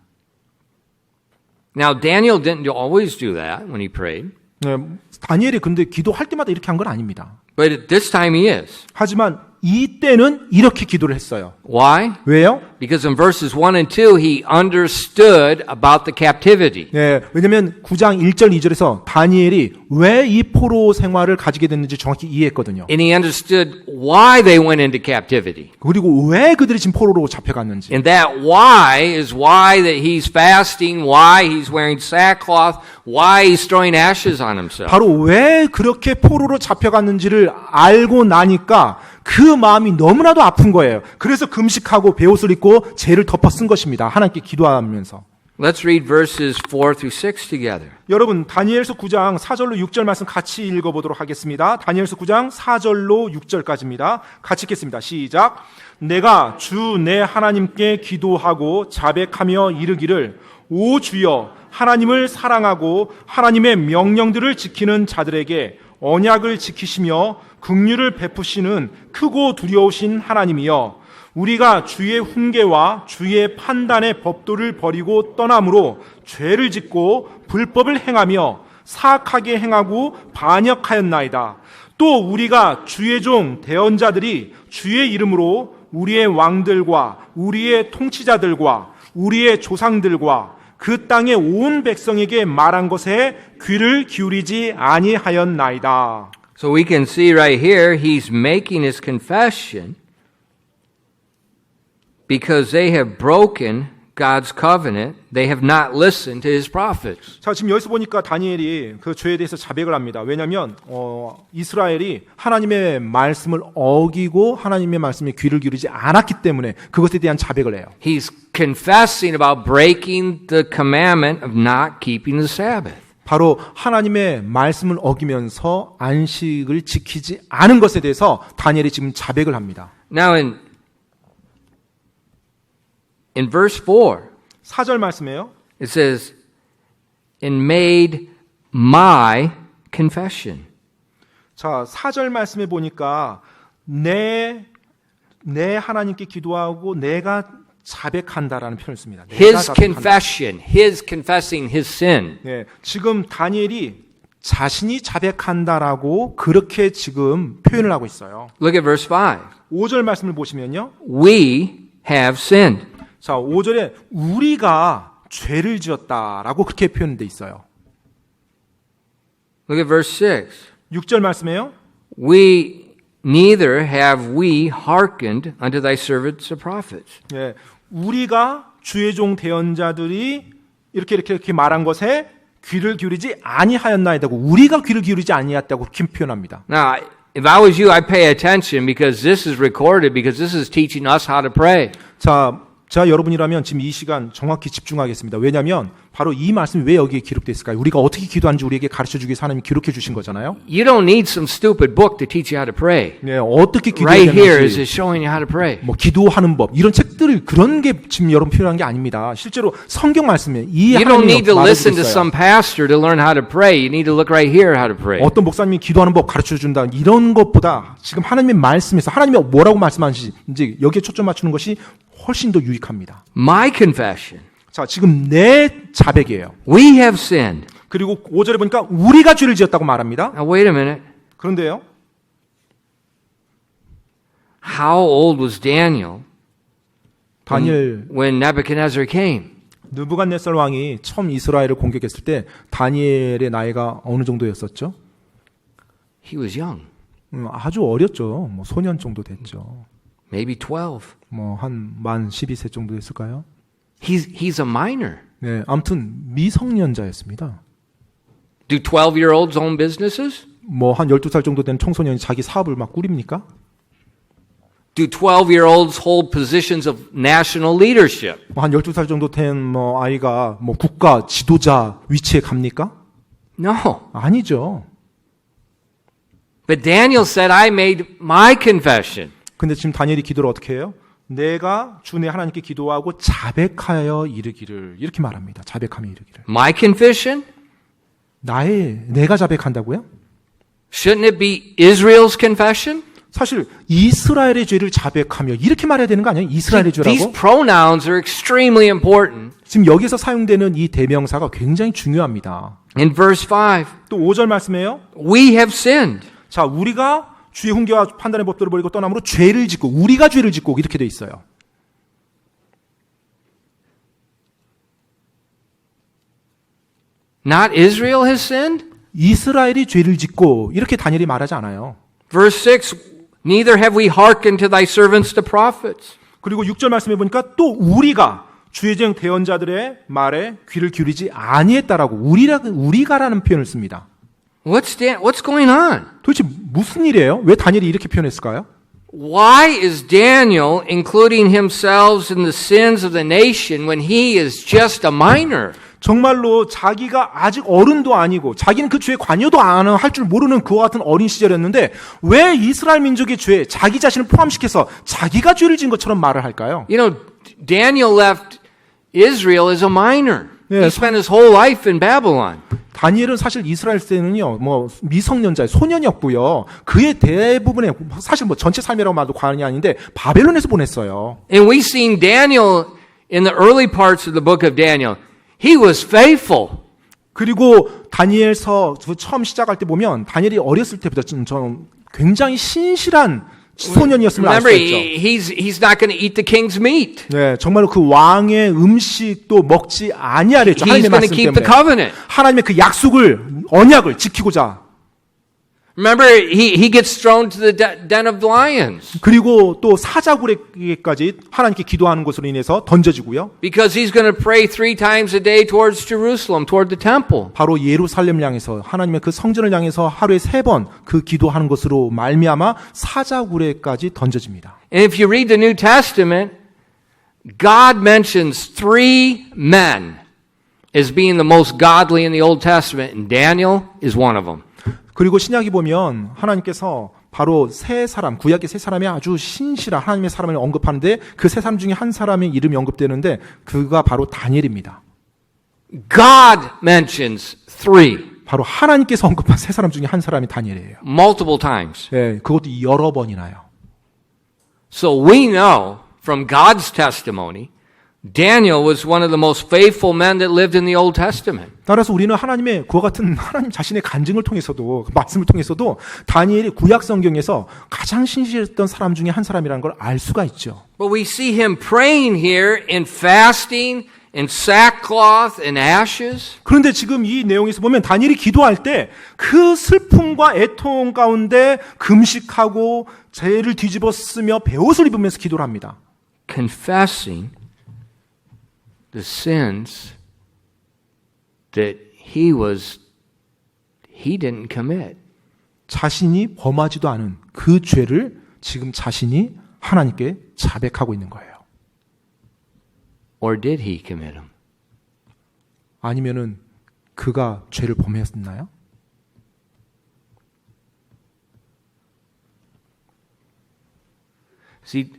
Now Daniel didn't always do that when he prayed, 네, 다니엘이 근데 기도할 때마다 이렇게 한 건 아닙니다. but at this time he is. 하지만 이때는 이렇게 기도를 했어요. Why? 왜요? Because in verses 1 and 2 he understood about the captivity. 네, 왜냐하면 9장 1절 2절에서 다니엘이 왜 이 포로 생활을 가지게 됐는지 정확히 이해했거든요. And he understood why they went into captivity. 그리고 왜 그들이 지금 포로로 잡혀갔는지. And that why is why that he's fasting, why he's wearing sackcloth, why he's throwing ashes on himself. 바로 왜 그렇게 포로로 잡혀갔는지를 알고 나니까 그 마음이 너무나도 아픈 거예요. 그래서 금식하고 베옷을 입고 재를 덮어 쓴 것입니다. 하나님께 기도하면서. Let's read verses 4 through 6 together. 여러분, 다니엘서 9장 4절로 6절 말씀 같이 읽어보도록 하겠습니다. 다니엘서 9장 4절로 6절까지입니다. 같이 읽겠습니다. 시작. 내가 주 내 하나님께 기도하고 자백하며 이르기를 오 주여 하나님을 사랑하고 하나님의 명령들을 지키는 자들에게 언약을 지키시며 긍휼을 베푸시는 크고 두려우신 하나님이여 우리가 주의 훈계와 주의 판단의 법도를 버리고 떠남으로 죄를 짓고 불법을 행하며 사악하게 행하고 반역하였나이다. 또 우리가 주의 종 대언자들이 주의 이름으로 우리의 왕들과 우리의 통치자들과 우리의 조상들과 그 땅의 온 백성에게 말한 것에 귀를 기울이지 아니하였나이다. So we can see right here, he's making his confession because they have broken God's covenant. They have not listened to his prophets. 자, 지금 여기서 보니까 다니엘이 그 죄에 대해서 자백을 합니다. 왜냐하면 이스라엘이 하나님의 말씀을 어기고 하나님의 말씀에 귀를 기울이지 않았기 때문에 그것에 대한 자백을 해요. He's confessing about breaking the commandment of not keeping the Sabbath. 바로 하나님의 말씀을 어기면서 안식을 지키지 않은 것에 대해서 다니엘이 지금 자백을 합니다. Now in verse 4, 4절 말씀에요. it says, and made my confession. 자, 4절 말씀에 보니까 내 하나님께 기도하고 내가 자백한다라는 표현을 씁니다. 내가 His 자백한다. confession, his confessing his sin. 네, 지금 다니엘이 자신이 자백한다라고 그렇게 지금 표현을 하고 있어요. Look at verse 5. 5절 말씀을 보시면요. We have sinned. 자, 5절에 우리가 죄를 지었다라고 그렇게 표현돼 있어요. Look at verse 6. 6절 말씀에요. Neither have we hearkened unto thy servants the prophets. 예, 우리가 주의 종 대언자들이 이렇게 말한 것에 귀를 기울이지 아니하였나이다고 우리가 귀를 기울이지 아니하였다고 그렇게 표현합니다. Now, if I was you, I'd pay attention because this is recorded because this is teaching us how to pray. 자, 제가 여러분이라면 지금 이 시간 정확히 집중하겠습니다. 왜냐하면 바로 이 말씀이 왜 여기에 기록되어 있을까요? 우리가 어떻게 기도하는지 우리에게 가르쳐주기 위해서 하나님이 기록해 주신 거잖아요. You don't need some stupid book to teach you how to pray. 네, 어떻게 Right here is 기도해야 it showing you how to pray. 뭐 기도하는 법 이런 책들 그런 게 지금 여러분 필요한 게 아닙니다. 실제로 성경 말씀에 이 You don't 하나님이 need to listen 말해주고 to 있어요. some pastor to learn how to pray. You need to look right here how to pray. 어떤 목사님이 기도하는 법 가르쳐 준다 이런 것보다 지금 하나님의 말씀에서 하나님이 뭐라고 말씀하시는지 이제 여기에 초점 맞추는 것이 훨씬 더 유익합니다. My confession. 자, 지금 내 자백이에요. We have sinned. 그리고 5절에 보니까 우리가 죄를 지었다고 말합니다. Now wait a minute. 그런데요. How old was Daniel 다니엘 when Nebuchadnezzar came? 느부갓네살 왕이 처음 이스라엘을 공격했을 때 다니엘의 나이가 어느 정도였었죠? He was young. 아주 어렸죠. 뭐 소년 정도 됐죠. Maybe 12. 뭐 한 만 12세 정도 됐을까요? He's a minor. 네, 아무튼 미성년자였습니다. Do 12-year-olds own businesses? 뭐 한 12살 정도 된 청소년이 자기 사업을 막 꾸립니까? Do 12-year-olds hold positions of national leadership? 뭐 한 12살 정도 된 뭐 아이가 뭐 국가 지도자 위치에 갑니까? No. 아니죠. But Daniel said, I made my confession. 근데 지금 다니엘이 기도를 어떻게 해요? 내가 주 내 하나님께 기도하고 자백하여 이르기를 이렇게 말합니다. 자백하며 이르기를. My confession? 내가 자백한다고요? Shouldn't it be Israel's confession? 사실 이스라엘의 죄를 자백하며 이렇게 말해야 되는 거 아니에요? 이스라엘의 These 죄라고? pronouns are extremely important. 지금 여기서 사용되는 이 대명사가 굉장히 중요합니다. In verse 5, 또 5절 말씀에요. we have sinned. 자, 우리가 주의 훈계와 판단의 법도를 버리고 떠남으로 죄를 짓고 우리가 죄를 짓고 이렇게 돼 있어요. Not Israel has sinned? 이스라엘이 죄를 짓고 이렇게 다니엘이 말하지 않아요. Verse 6, neither have we hearkened to thy servants the prophets. 그리고 6절 말씀해 보니까 또 우리가 주의 종 대언자들의 말에 귀를 기울이지 아니했다라고 우리가라는 표현을 씁니다. What's going on? 도대체 무슨 일이에요? 왜 다니엘이 이렇게 표현했을까요? Why is Daniel including himself in the sins of the nation when he is just a minor? 정말로 자기가 아직 어른도 아니고 자기는 그 죄에 관여도 안 할 줄 모르는 그와 같은 어린 시절이었는데 왜 이스라엘 민족의 죄에 자기 자신을 포함시켜서 자기가 죄를 지은 것처럼 말을 할까요? You know, Daniel left Israel as a minor. He Yes. spent his whole life in Babylon. 다니엘은 사실 이스라엘 때는요, 뭐 미성년자의 소년이었고요. 그의 대부분의 사실 뭐 전체 삶이라고 말도 과언이 아닌데 바벨론에서 보냈어요. And we've seen Daniel in the early parts of the book of Daniel. He was faithful. 그리고 다니엘서 처음 시작할 때 보면 다니엘이 어렸을 때부터 좀 굉장히 신실한 소년이었음을 알 수 Remember, 있죠. he's not going to eat the king's meat. 네, 정말로 그 왕의 음식도 먹지 아니하랬죠. He's 하나님의 going to 말씀 keep the 때문에. covenant. 하나님의 그 약속을 언약을 지키고자. Remember, he gets thrown to the den of lions 그리고 또 사자굴에까지 하나님께 기도하는 것으로 인해서 던져지고요. because he's going to pray 3 times a day towards Jerusalem, toward the temple. 바로 예루살렘을 향해서 하나님의 그 성전을 향해서 하루에 3번 그 기도하는 것으로 말미암아 사자굴에까지 던져집니다. And if you read the New Testament, God mentions 3 men as being the most godly in the Old Testament, and Daniel is one of them. 그리고 신약이 보면 하나님께서 바로 세 사람, 구약의 세 사람이 아주 신실한 하나님의 사람을 언급하는데 그 세 사람 중에 한 사람의 이름이 언급되는데 그가 바로 다니엘입니다. God mentions three 바로 하나님께서 언급한 세 사람 중에 한 사람이 다니엘이에요. multiple times. 예, 그것도 여러 번이나요. So we know from God's testimony, Daniel was one of the most faithful men that lived in the Old Testament. 따라서 우리는 하나님의 그와 같은 하나님 자신의 간증을 통해서도 말씀을 통해서도 다니엘이 구약 성경에서 가장 신실했던 사람 중에 한 사람이라는 걸 알 수가 있죠. But we see him praying here in fasting, in sackcloth and ashes. 그런데 지금 이 내용에서 보면 다니엘이 기도할 때 그 슬픔과 애통 가운데 금식하고 죄를 뒤집어 쓰며 베옷을 입으면서 기도를 합니다. Confessing the sins that he didn't commit. 자신이 범하지도 않은 그 죄를 지금 자신이 하나님께 자백하고 있는 거예요. Or did he commit them? 아니면은 그가 죄를 범했나요? See,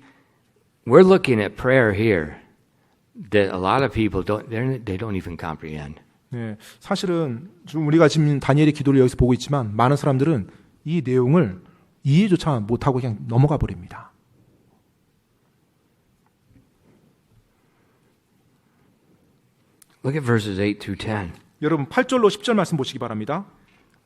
we're looking at prayer here that a lot of people they don't even comprehend. 네, 사실은 좀 우리가 지금 다니엘의 기도를 여기서 보고 있지만 많은 사람들은 이 내용을 이해조차 못하고 그냥 넘어가 버립니다. Look at verses 8 through 10. 여러분 8절로 10절 말씀 보시기 바랍니다.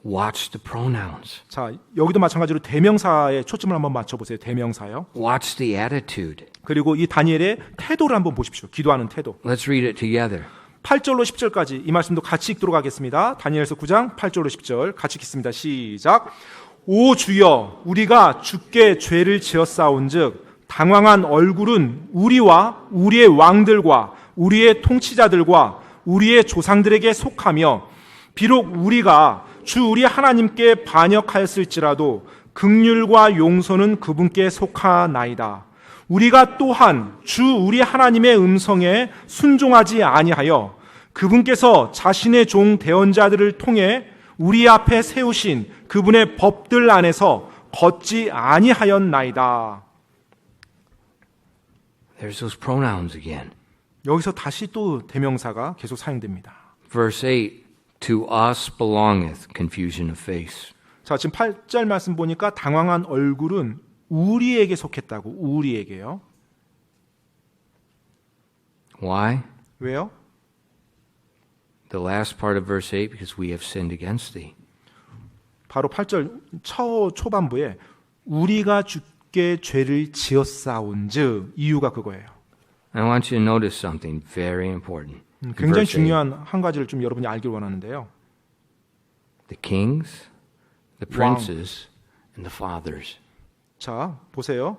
Watch the pronouns. 자, 여기도 마찬가지로 대명사에 초점을 한번 맞춰보세요. 대명사요. Watch the attitude. 그리고 이 다니엘의 태도를 한번 보십시오. 기도하는 태도. Let's read it together. 8절로 10절까지 이 말씀도 같이 읽도록 하겠습니다. 다니엘서 9장 8절로 10절 같이 읽습니다. 시작. 오 주여, 우리가 주께 죄를 지었사온즉 당황한 얼굴은 우리와 우리의 왕들과 우리의 통치자들과 우리의 조상들에게 속하며 비록 우리가 주 우리 하나님께 반역하였을지라도 긍휼과 용서는 그분께 속하나이다. 우리가 또한 주 우리 하나님의 음성에 순종하지 아니하여 그분께서 자신의 종 대언자들을 통해 우리 앞에 세우신 그분의 법들 안에서 걷지 아니하였나이다. There's those pronouns again. 여기서 다시 또 대명사가 계속 사용됩니다. Verse 8, to us belongeth confusion of face. 자, 지금 8절 말씀 보니까 당황한 얼굴은 우리에게 속했다고. 우리에게요. Why? 왜요? The last part of verse 8, because we have sinned against thee. 바로 8절 초반부에 우리가 주께 죄를 지었사온즉 이유가 그거예요. I want you to notice something very important. In 굉장히 verse 8. 중요한 한 가지를 좀 여러분이 알길 원하는데요. The kings, the princes, and the fathers. 자, 보세요.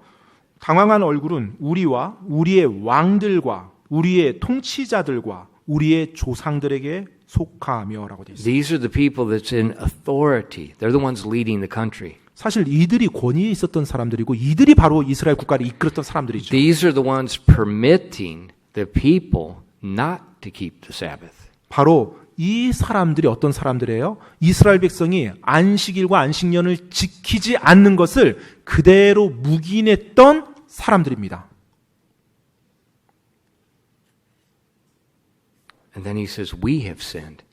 당황한 얼굴은 우리와 우리의 왕들과 우리의 통치자들과 우리의 조상들에게 속하며라고 되어 있습니다. These are the people that's in authority. They're the ones leading the country. 사실 이들이 권위에 있었던 사람들이고 이들이 바로 이스라엘 국가를 이끌었던 사람들이죠. These are the ones permitting the people not to keep the Sabbath. 바로 이 사람들이 어떤 사람들이에요? 이스라엘 백성이 안식일과 안식년을 지키지 않는 것을 그대로 묵인했던 사람들입니다. And then he says, we have sinned.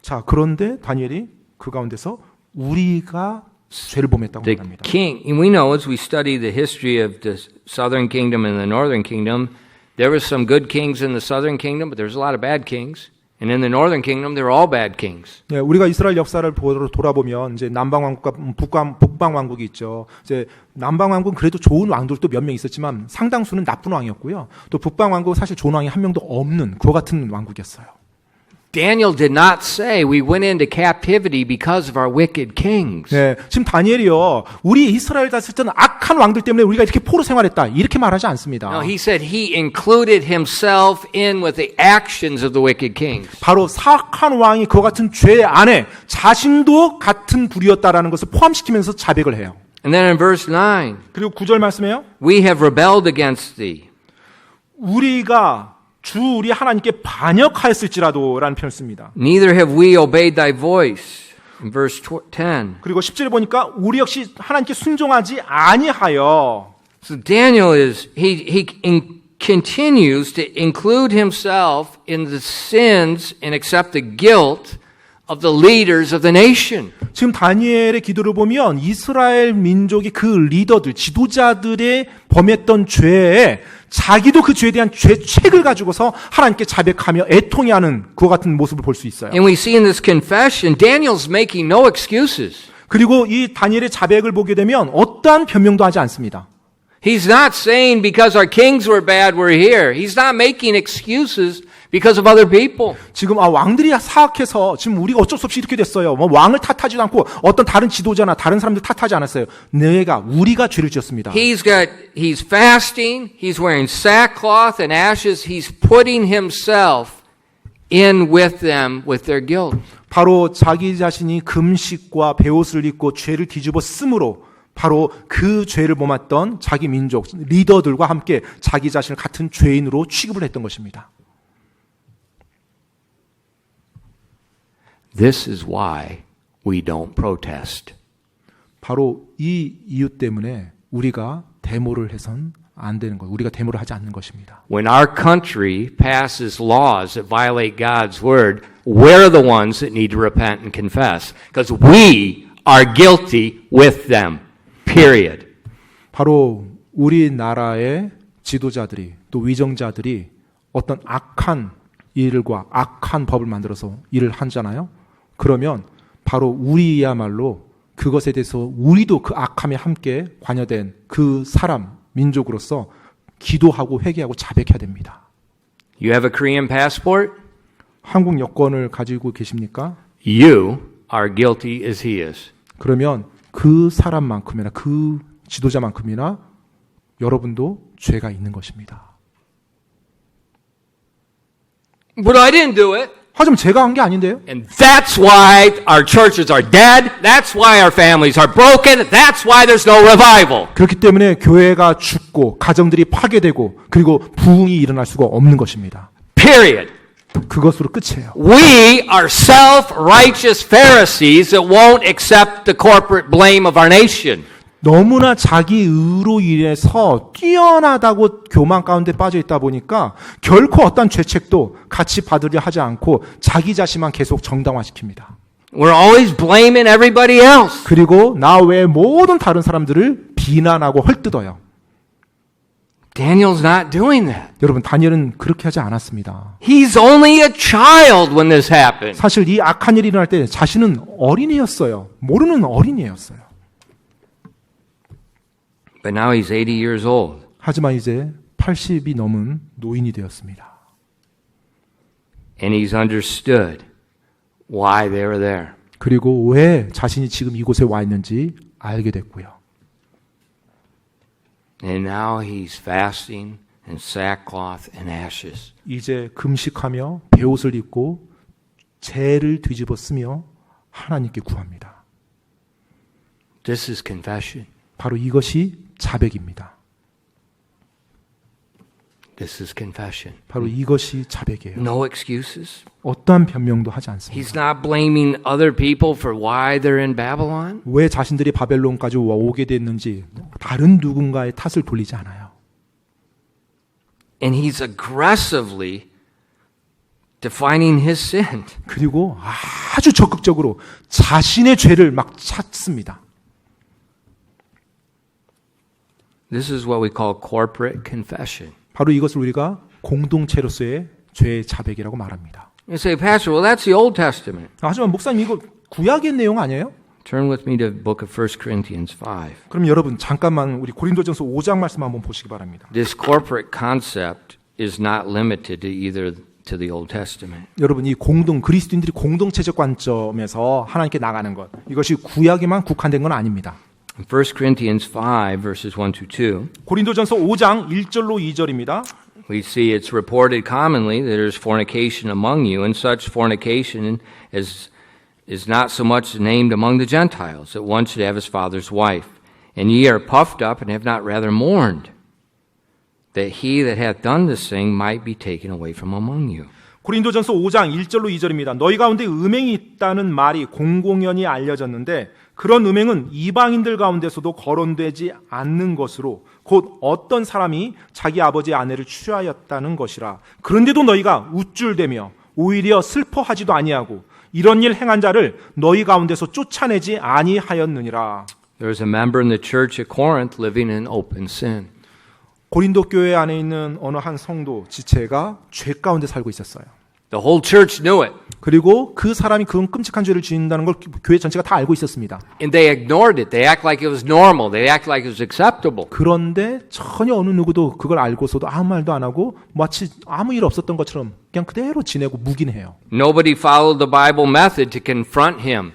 자, 그런데 다니엘이 그 가운데서 우리가 죄를 범했다고 The 말합니다. king, and we know as we study the history of the southern kingdom and the northern kingdom, there were some good kings in the southern kingdom, but there's a lot of bad kings. And in the northern kingdom, they're all bad kings. 네, 우리가 이스라엘 역사를 돌아보면 이제 남방 왕국과 북방 왕국이 있죠. 이제 남방 왕국은 그래도 좋은 왕들도 몇 명 있었지만 상당수는 나쁜 왕이었고요. 또 북방 왕국은 사실 좋은 왕이 한 명도 없는 그와 같은 왕국이었어요. Daniel did not say we went into captivity because of our wicked kings. 네, 지금 다니엘이요. 우리 이스라엘 다스릴 때는 악한 왕들 때문에 우리가 이렇게 포로 생활했다. 이렇게 말하지 않습니다. No, he said he included himself in with the actions of the wicked kings. 바로 사악한 왕이 그와 같은 죄 안에 자신도 같은 불이었다라는 것을 포함시키면서 자백을 해요. And then in verse 9, 그리고 9절 말씀에요. we have rebelled against thee. 우리가 주 우리 하나님께 반역하였을지라도라는 표현을 씁니다. Neither have we obeyed thy voice. In verse 10. 그리고 10절에 보니까 우리 역시 하나님께 순종하지 아니하여. So Daniel continues to include himself in the sins and accept the guilt of the leaders of the nation. 지금 다니엘의 기도를 보면 이스라엘 민족이 그 리더들, 지도자들의 범했던 죄에 자기도 그 죄에 대한 죄책을 가지고서 하나님께 자백하며 애통해하는 그와 같은 모습을 볼 수 있어요. And we see in this confession, Daniel's making no excuses. 그리고 이 다니엘의 자백을 보게 되면 어떠한 변명도 하지 않습니다. He's not saying because our kings were bad, we're here. He's not making excuses because of other people. 지금 왕들이 사악해서 지금 우리가 어쩔 수 없이 이렇게 됐어요. 왕을 탓하지도 않고 어떤 다른 지도자나 다른 사람들 탓하지 않았어요. 우리가 죄를 지었습니다. He's fasting. He's wearing sackcloth and ashes. He's putting himself in with them with their guilt. 바로 자기 자신이 금식과 베옷을 입고 죄를 뒤집어 쓰므로 바로 그 죄를 범했던 자기 민족 리더들과 함께 자기 자신을 같은 죄인으로 취급을 했던 것입니다. This is why we don't protest. 바로 이 이유 때문에 우리가 데모를 해선 안 되는 거예요. 우리가 데모를 하지 않는 것입니다. When our country passes laws that violate God's word, we're the ones that need to repent and confess because we are guilty with them. Period. 바로 우리나라의 지도자들이 또 위정자들이 어떤 악한 일과 악한 법을 만들어서 일을 하잖아요. 그러면 바로 우리야말로 그것에 대해서 우리도 그 악함에 함께 관여된 그 사람, 민족으로서 기도하고 회개하고 자백해야 됩니다. You have a Korean passport? 한국 여권을 가지고 계십니까? You are guilty as he is. 그러면 그 사람만큼이나 그 지도자만큼이나 여러분도 죄가 있는 것입니다. But I didn't do it. 하지만 제가 한 게 아닌데요. And that's why our churches are dead. That's why our families are broken. That's why there's no revival. 그렇기 때문에 교회가 죽고 가정들이 파괴되고 그리고 부흥이 일어날 수가 없는 것입니다. Period. 그것으로 끝이에요. We are self-righteous Pharisees that won't accept the corporate blame of our nation. 너무나 자기 의로 인해서 뛰어나다고 교만 가운데 빠져 있다 보니까 결코 어떤 죄책도 같이 받으려 하지 않고 자기 자신만 계속 정당화시킵니다. We're always blaming everybody else. 그리고 나 외에 모든 다른 사람들을 비난하고 헐뜯어요. Daniel's not doing that. 여러분, 다니엘은 그렇게 하지 않았습니다. He's only a child when this happened. 사실 이 악한 일이 일어날 때 자신은 어린이였어요. 모르는 어린이였어요. But now he's 80 years old. 하지만 이제 80이 넘은 노인이 되었습니다. And he's understood why they were there. 그리고 왜 자신이 지금 이곳에 와 있는지 알게 됐고요. And now he's fasting in sackcloth and ashes. 이제 금식하며 베옷을 입고 죄를 뒤집어 쓰며 하나님께 구합니다. This is confession. 바로 이것이 자백입니다. This is confession. 바로 이것이 자백이에요. No excuses. 어떠한 변명도 하지 않습니다. He's not blaming other people for why they're in Babylon. 왜 자신들이 바벨론까지 오게 됐는지 다른 누군가의 탓을 돌리지 않아요. And he's aggressively defining his sin. 그리고 아주 적극적으로 자신의 죄를 막 찾습니다. This is what we call corporate confession. 바로 이것을 우리가 공동체로서의 죄의 자백이라고 말합니다. You say, Pastor, well, that's the Old Testament. 하지만 목사님 이거 구약의 내용 아니에요? Turn with me to the book of 1 Corinthians 5. 그럼 여러분 잠깐만 우리 고린도전서 5장 말씀 한번 보시기 바랍니다. This corporate concept is not limited to either to the Old Testament. 여러분 이 그리스도인들이 공동체적 관점에서 하나님께 나가는 것 이것이 구약에만 국한된 건 아닙니다. In 1 Corinthians 5 verses 1 to 2. 고린도전서 5장 1절로 2절입니다. We see it's reported commonly that there's fornication among you, and such fornication is not so much named among the Gentiles, that one should have his father's wife. And ye are puffed up and have not rather mourned. that he that hath done this thing might be taken away from among you. 고린도전서 5장 1절로 2절입니다. 너희 가운데 음행이 있다는 말이 공공연히 알려졌는데 그런 음행은 이방인들 가운데서도 거론되지 않는 것으로 곧 어떤 사람이 자기 아버지의 아내를 취하였다는 것이라. 그런데도 너희가 우쭐대며 오히려 슬퍼하지도 아니하고 이런 일 행한 자를 너희 가운데서 쫓아내지 아니하였느니라. There was a member in the church at Corinth living in open sin. 고린도 교회 안에 있는 어느 한 성도 지체가 죄 가운데 살고 있었어요. The whole church knew it. 그리고 그 사람이 그런 끔찍한 죄를 지은다는 걸 교회 전체가 다 알고 있었습니다. And they ignored it. They act like it was normal. They act like it was acceptable. 그런데 전혀 어느 누구도 그걸 알고서도 아무 말도 안 하고 마치 아무 일 없었던 것처럼 그냥 그대로 지내고 묵인해요. Nobody followed the Bible method to confront him.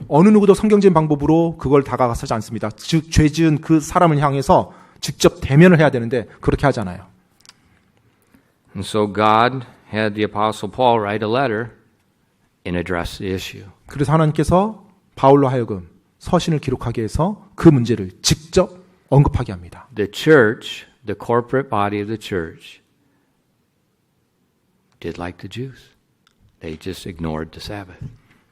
어느 누구도 성경적인 방법으로 그걸 다가가서지 않습니다. 즉 죄 지은 그 사람을 향해서 직접 대면을 해야 되는데 그렇게 하잖아요. And so God had the Apostle Paul write a letter and address the issue. 그래서 하나님께서 바울로 하여금 서신을 기록하게 해서 그 문제를 직접 언급하게 합니다. The church, the corporate body of the church, did like the Jews. They just ignored the Sabbath.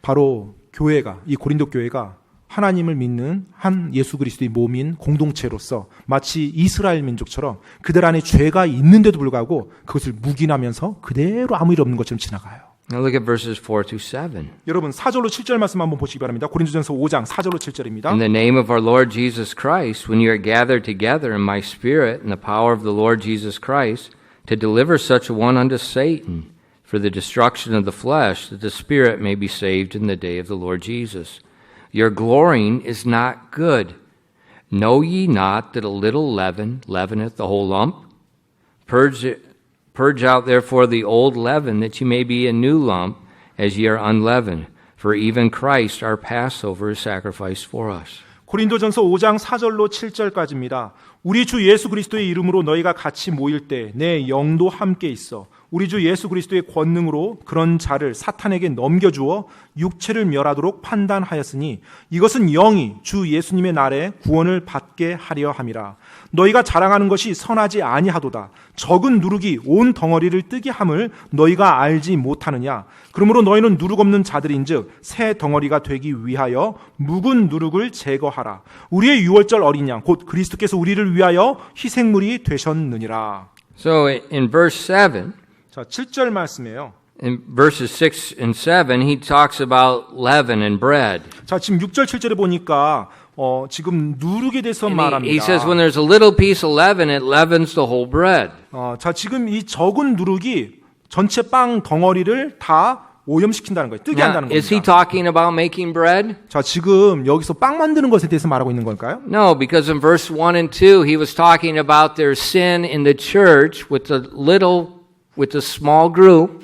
바로 교회가, 이 고린도 교회가 하나님을 믿는 한 예수 그리스도의 몸인 공동체로서 마치 이스라엘 민족처럼 그들 안에 죄가 있는데도 불구하고 그것을 묵인하면서 그대로 아무 일 없는 것처럼 지나가요. Now look at verses 4 through 7. 여러분 4절로 7절 말씀 한번 보시기 바랍니다. 고린도전서 5장 4절로 7절입니다. In the name of our Lord Jesus Christ, when you are gathered together in my spirit in the power of the Lord Jesus Christ, to deliver such a one unto Satan for the destruction of the flesh, that the spirit may be saved in the day of the Lord Jesus. Your glorying is not good. Know ye not that a little leaven leaveneth the whole lump? Purge out therefore the old leaven, that ye may be a new lump, as ye are unleavened. For even Christ our Passover is sacrificed for us. 고린도전서 5장 4절로 7절까지입니다. 우리 주 예수 그리스도의 이름으로 너희가 같이 모일 때 내 영도 함께 있어 우리 주 예수 그리스도의 권능으로 그런 자를 사탄에게 넘겨주어 육체를 멸하도록 판단하였으니 이것은 영이 주 예수님의 날에 구원을 받게 하려 함이라. 너희가 자랑하는 것이 선하지 아니하도다. 적은 누룩이 온 덩어리를 뜨게 함을 너희가 알지 못하느냐. 그러므로 너희는 누룩 없는 자들인즉 새 덩어리가 되기 위하여 묵은 누룩을 제거하라. 우리의 유월절 어린 양 곧 그리스도께서 우리를 위하여 희생물이 되셨느니라. So in verse 7, 자, 7절 말씀이에요. in verses 6 and 7, he talks about leaven and bread. 자, 지금 6절 7절에 보니까 지금 누룩에 대해서 And 말합니다. he says when there's a little piece of leaven, it leavens the whole bread. 자, 지금 이 적은 누룩이 전체 빵 덩어리를 다 오염시킨다는 거예요. 뜨게 Now, 한다는 is he 겁니다. talking about making bread? 자, 지금 여기서 빵 만드는 것에 대해서 말하고 있는 걸까요? No, because in verse 1 and 2, he was talking about their sin in the church with the small group,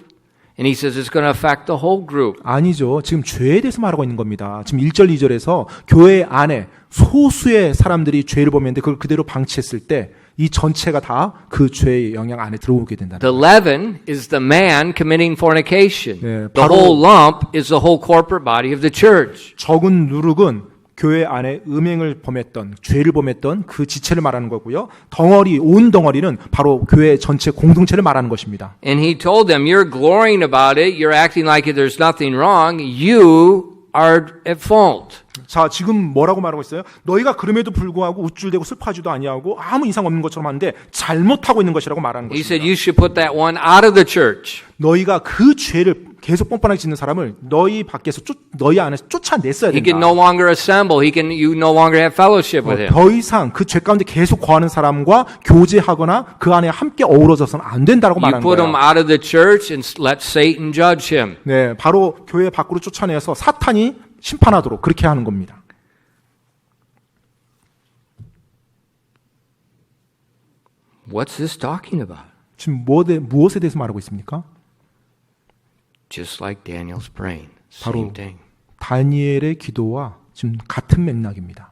and he says it's going to affect the whole group. 아니죠. 지금 죄에 대해서 말하고 있는 겁니다. 지금 1절, 2절에서 교회 안에 소수의 사람들이 죄를 범했는데 그걸 그대로 방치했을 때 이 전체가 다 그 죄의 영향 안에 들어오게 된다는 The 거예요. leaven is the man committing fornication. 네, The 바로- whole lump is the whole corporate body of the church. 적은 누룩은 교회 안에 음행을 범했던, 죄를 범했던 그 지체를 말하는 거고요. 덩어리, 온 덩어리는 바로 교회 전체 공동체를 말하는 것입니다. And he told them, you're glorying about it, you're acting like there's nothing wrong, you are at fault. 자, 지금 뭐라고 말하고 있어요? 너희가 그럼에도 불구하고 우쭐대고 슬퍼하지도 아니하고 아무 이상 없는 것처럼 하는데 잘못하고 있는 것이라고 말하는 He said 것입니다. you should put that one out of the church. 너희가 그 죄를 계속 뻔뻔하게 짓는 사람을 너희 밖에서 너희 안에서 쫓아냈어야 He can no 된다. longer assemble. You no longer have fellowship with him. 더 이상 그 죄 가운데 계속 거하는 사람과 교제하거나 그 안에 함께 어우러져서는 안 된다고 You 말하는 put him 거예요. out of the church and let Satan judge him. 네, 바로 교회 밖으로 쫓아내서 사탄이 심판하도록 그렇게 하는 겁니다. What's this talking about? 지금 무엇에 대해서 말하고 있습니까? Just like Daniel's praying. 바로 Same thing. 다니엘의 기도와 지금 같은 맥락입니다.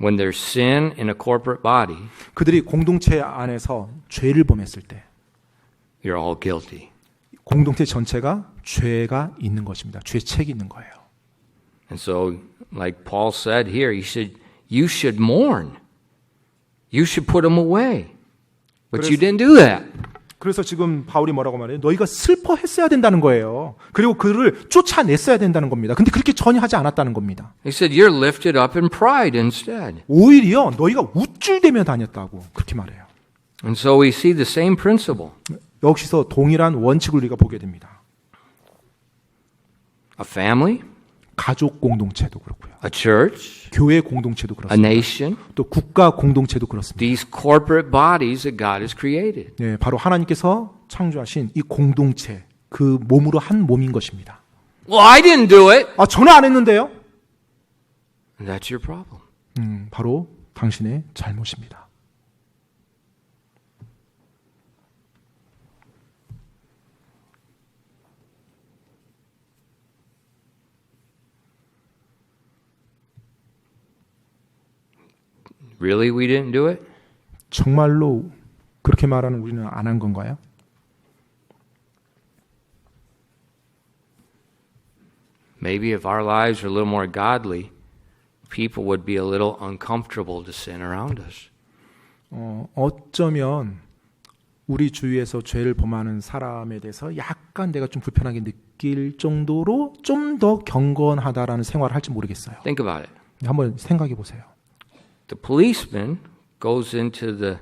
When there's sin in a corporate body, 그들이 공동체 안에서 죄를 범했을 때 you're all guilty. 공동체 전체가 죄가 있는 것입니다. 죄책이 있는 거예요. And so, like Paul said here, he said, you should mourn. You should put them away. But you didn't do that. 그래서 지금 바울이 뭐라고 말해요? 너희가 슬퍼했어야 된다는 거예요. 그리고 그를 쫓아냈어야 된다는 겁니다. 근데 그렇게 전혀 하지 않았다는 겁니다. He said, you're lifted up in pride instead. 오히려 너희가 우쭐대며 다녔다고 그렇게 말해요. And so we see the same principle. 여기서 동일한 원칙을 우리가 보게 됩니다. A family, 가족 공동체도 그렇고요. a church, 교회 공동체도 a 그렇습니다. nation, 또 국가 공동체도 그렇습니다. these corporate bodies that God has created. 네, 바로 하나님께서 창조하신 이 공동체, 그 몸으로 한 몸인 것입니다. Well, I didn't do it. 아, 저는 안 했는데요? And that's your problem. 바로 당신의 잘못입니다. Really, we didn't do it? 정말로 그렇게 말하는 우리는 안 한 건가요? Maybe if our lives were a little more godly, people would be a little uncomfortable to sin around us. 어쩌면 우리 주위에서 죄를 범하는 사람에 대해서 약간 내가 좀 불편하게 느낄 정도로 좀 더 경건하다라는 생활을 할지 모르겠어요. Think about it. 한번 생각해 보세요. The policeman goes into the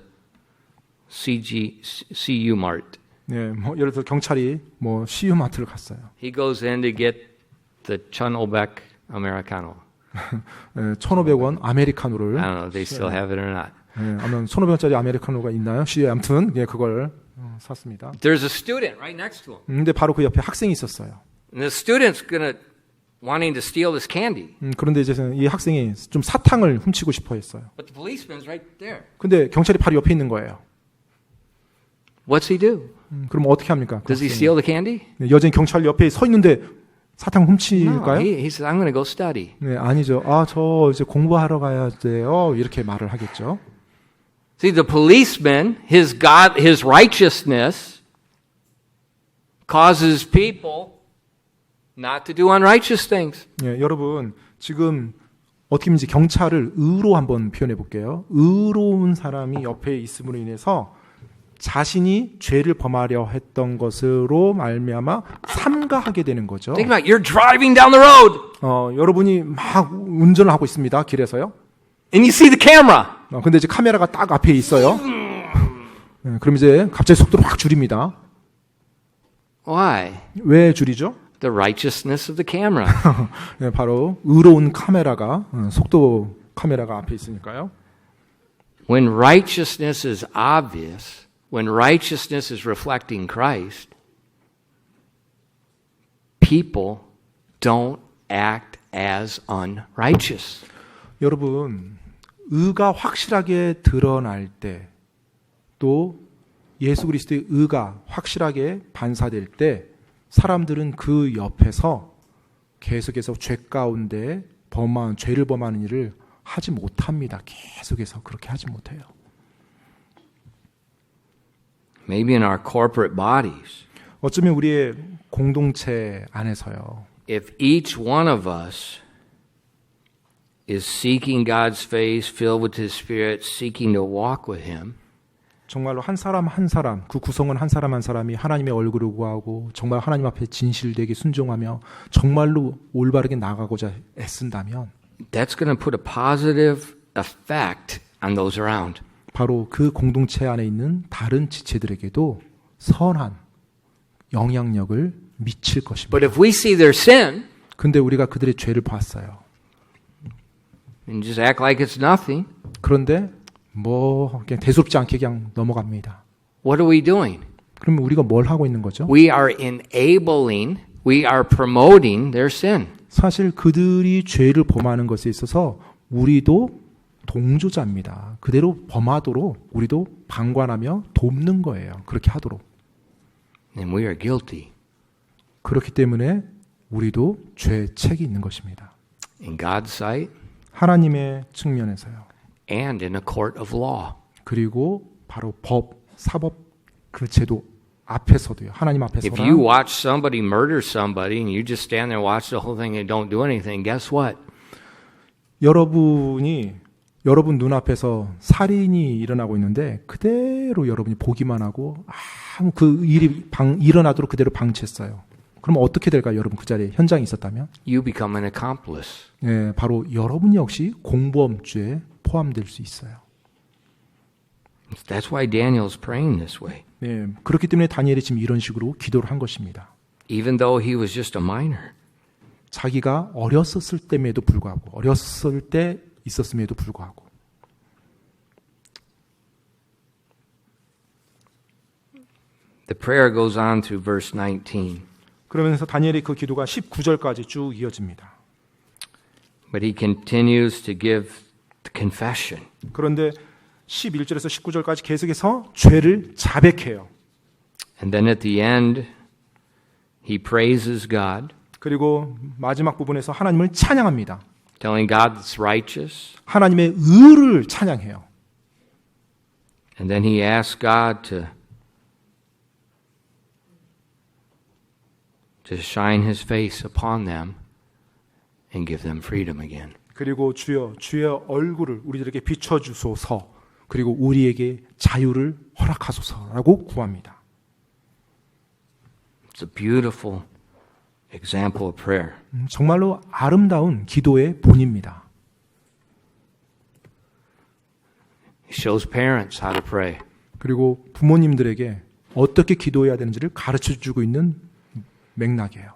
CU Mart. 네, 뭐 예를 들어 경찰이 뭐 CU 마트를 갔어요. He goes in to get the Chun-O-Baek Americano. 1,500원 아메리카노를 I don't know if they still have it or not. 아무튼 1,500원짜리 아메리카노가 있나요? 아무튼 예, 그걸 샀습니다. There's a student right next to him. 근데 바로 그 옆에 학생이 있었어요. And the student's wanting to steal this candy. 그런데 이제 이 학생이 좀 사탕을 훔치고 싶어 했어요. But the policeman's right there. 근데 경찰이 바로 옆에 있는 거예요. What's he do? 그럼 어떻게 합니까? 그 Does he 학생이? steal the candy? 네, 여전히 경찰 옆에 서 있는데 사탕 No. 훔칠까요? He says, I'm going to go study. 네, 아니죠. 아, 저 이제 공부하러 가야 돼요. 이렇게 말을 하겠죠. See, the policeman, his righteousness causes people not to do unrighteous things. 예, 여러분 지금 어떻게 보면 이제 경찰을 의로 한번 표현해 볼게요. 의로운 사람이 옆에 있음으로 인해서 자신이 죄를 범하려 했던 것으로 말미암아 삼가하게 되는 거죠. Think about it. You're driving down the road 여러분이 막 운전을 하고 있습니다. 길에서요. and you see the camera. 근데 이제 카메라가 딱 앞에 있어요. 그럼 이제 갑자기 속도를 확 줄입니다. Why? 왜 줄이죠? The righteousness of the camera. 네, 바로 의로운 카메라가 속도 카메라가 앞에 있으니까요. When righteousness is obvious, when righteousness is reflecting Christ, people don't act as unrighteous. 여러분, 의가 확실하게 드러날 때, 또 예수 그리스도의 의가 확실하게 반사될 때, 사람들은 그 옆에서 계속해서 죄 가운데 죄를 범하는 일을 하지 못합니다. 계속해서 그렇게 하지 못해요. Maybe in our corporate bodies, 어쩌면 우리의 공동체 안에서요. if each one of us is seeking God's face, filled with His Spirit, seeking to walk with Him, 정말로 한 사람 한 사람, 그 구성원 한 사람 한 사람이 하나님의 얼굴을 구하고 정말 하나님 앞에 진실되게 순종하며 정말로 올바르게 나가고자 애쓴다면 that's going to put a positive effect on those around. 바로 그 공동체 안에 있는 다른 지체들에게도 선한 영향력을 미칠 것입니다. But if we see their sin 근데 우리가 그들의 죄를 봤어요. and just act like it's nothing, 그런데 뭐 그냥 대수롭지 않게 그냥 넘어갑니다. what are we doing? 그러면 우리가 뭘 하고 있는 거죠? We are enabling, we are promoting their sin. 사실 그들이 죄를 범하는 것에 있어서 우리도 동조자입니다. 그대로 범하도록 우리도 방관하며 돕는 거예요. 그렇게 하도록. And we are guilty. 그렇기 때문에 우리도 죄책이 있는 것입니다. In God's sight 하나님의 측면에서요. and in a court of law. 그리고 바로 법, 사법 그 제도 앞에서도요. 하나님 If you 앞에서랑 watch somebody murder somebody and you just stand there and watch the whole thing and don't do anything, guess what? 여러분이 여러분 눈앞에서 살인이 일어나고 있는데 그대로 여러분이 보기만 하고 아무 그 일이 일어나도록 그대로 방치했어요. 그럼 어떻게 될까요? 여러분 그 자리에 현장에 있었다면? You become an accomplice. 예, 바로 여러분 역시 공범죄에 포함될 수 있어요. That's why Daniel's praying this way. 예, 그렇기 때문에 다니엘이 지금 이런 식으로 기도를 한 것입니다. Even though he was just a minor. 자기가 어렸었을 때에도 불구하고 어렸을 때 있었음에도 불구하고 The prayer goes on through verse 19. 그러면서 다니엘의 그 기도가 19절까지 쭉 이어집니다. But he continues to give the confession. 그런데 11절에서 19절까지 계속해서 죄를 자백해요. And then at the end, he praises God, 그리고 마지막 부분에서 하나님을 찬양합니다. telling God it's righteous. 하나님의 의를 찬양해요. And then he asks God to shine his face upon them and give them freedom again. 그리고 주여 주의 얼굴을 우리들에게 비춰주소서 그리고 우리에게 자유를 허락하소서라고 구합니다. It's a beautiful example of prayer. 정말로 아름다운 기도의 본입니다. It shows parents how to pray. 그리고 부모님들에게 어떻게 기도해야 되는지를 가르쳐주고 있는 맥락이에요.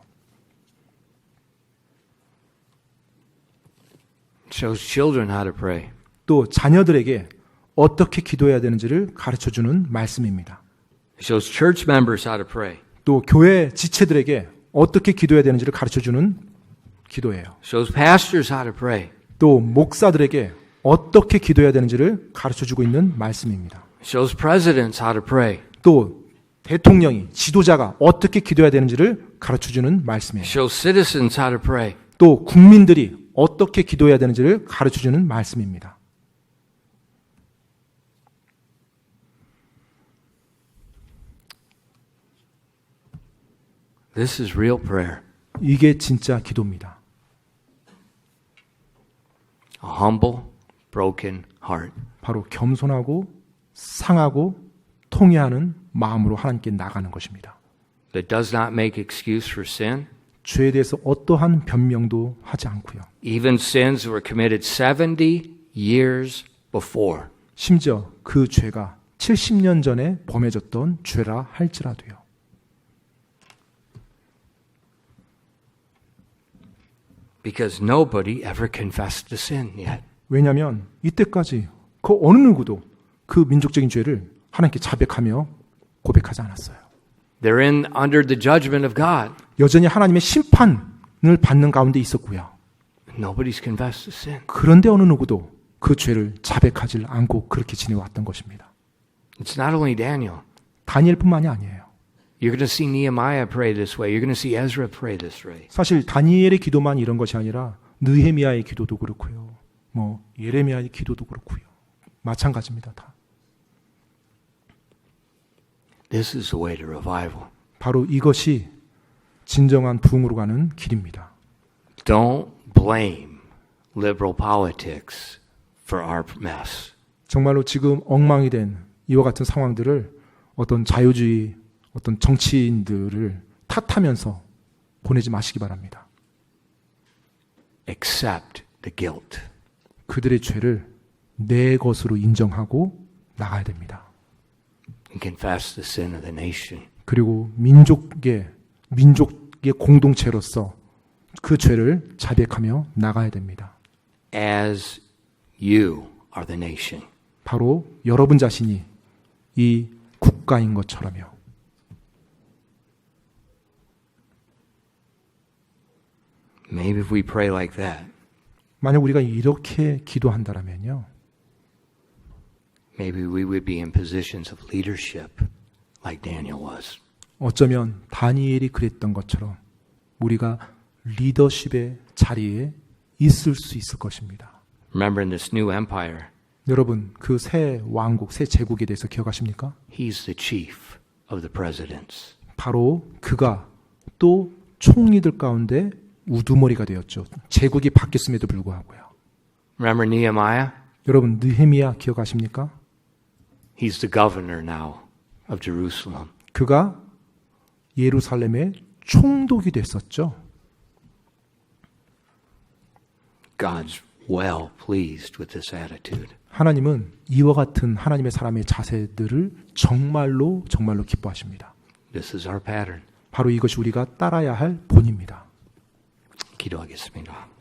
It shows children how to pray. 또 자녀들에게 어떻게 기도해야 되는지를 가르쳐주는 말씀입니다. It shows church members how to pray. 또 교회 지체들에게 어떻게 기도해야 되는지를 가르쳐주는 기도예요. It shows pastors how to pray. 또 목사들에게 어떻게 기도해야 되는지를 가르쳐주고 있는 말씀입니다. It shows presidents how to pray. 또 대통령이 지도자가 어떻게 기도해야 되는지를 가르쳐주는 말씀이에요. It shows citizens how to pray. 또 국민들이 어떻게 기도해야 되는지를 가르쳐주는 말씀입니다. This is real prayer. 이게 진짜 기도입니다. A humble, broken heart. 바로 겸손하고 상하고 통회하는 마음으로 하나님께 나가는 것입니다. That does not make excuse for sin. 죄에 대해서 어떠한 변명도 하지 않고요. Even sins that were committed 70 years before. 심지어 그 죄가 70년 전에 범해졌던 죄라 할지라도요. Because nobody ever confessed the sin yet. 왜냐하면 이때까지 그 어느 누구도 그 민족적인 죄를 하나님께 자백하며 고백하지 않았어요. They're in under the judgment of God. 여전히 하나님의 심판을 받는 가운데 있었고요. Nobody's confessed the sin. 그런데 어느 누구도 그 죄를 자백하지 않고 그렇게 지내왔던 것입니다. It's not only Daniel. 다니엘뿐만이 아니에요. You're going to see Nehemiah pray this way. You're going to see Ezra pray this way. 사실 다니엘의 기도만 이런 것이 아니라 느헤미야의 기도도 그렇고요. 예레미야의 기도도 그렇고요. 마찬가지입니다. 다. This is the way to revival. 바로 이것이 진정한 부흥으로 가는 길입니다. Don't blame liberal politics for our mess. 정말로 지금 엉망이 된 이와 같은 상황들을 어떤 자유주의, 어떤 정치인들을 탓하면서 보내지 마시기 바랍니다. Accept the guilt. 그들의 죄를 내 것으로 인정하고 나가야 됩니다. And confess the sin of the nation. 그리고 민족의 공동체로서 그 죄를 자백하며 나가야 됩니다. As you are the nation. 바로 여러분 자신이 이 국가인 것처럼요. Maybe if we pray like that, 만약 우리가 이렇게 기도한다면요. maybe we would be in positions of leadership like Daniel was. 어쩌면 다니엘이 그랬던 것처럼 우리가 리더십의 자리에 있을 수 있을 것입니다. Remember in this new empire, 여러분 그 새 왕국, 새 제국에 대해서 기억하십니까? he's the chief of the presidents. 바로 그가 또 총리들 가운데 우두머리가 되었죠. 제국이 바뀌었음에도 불구하고요. Remember Nehemiah? 여러분 느헤미야 기억하십니까? He's the governor now of Jerusalem. 그가 예루살렘의 총독이 됐었죠. God's well pleased with this attitude. 하나님은 이와 같은 하나님의 사람의 자세들을 정말로 기뻐하십니다. This is our pattern. 바로 이것이 우리가 따라야 할 본입니다. 기도하겠습니다.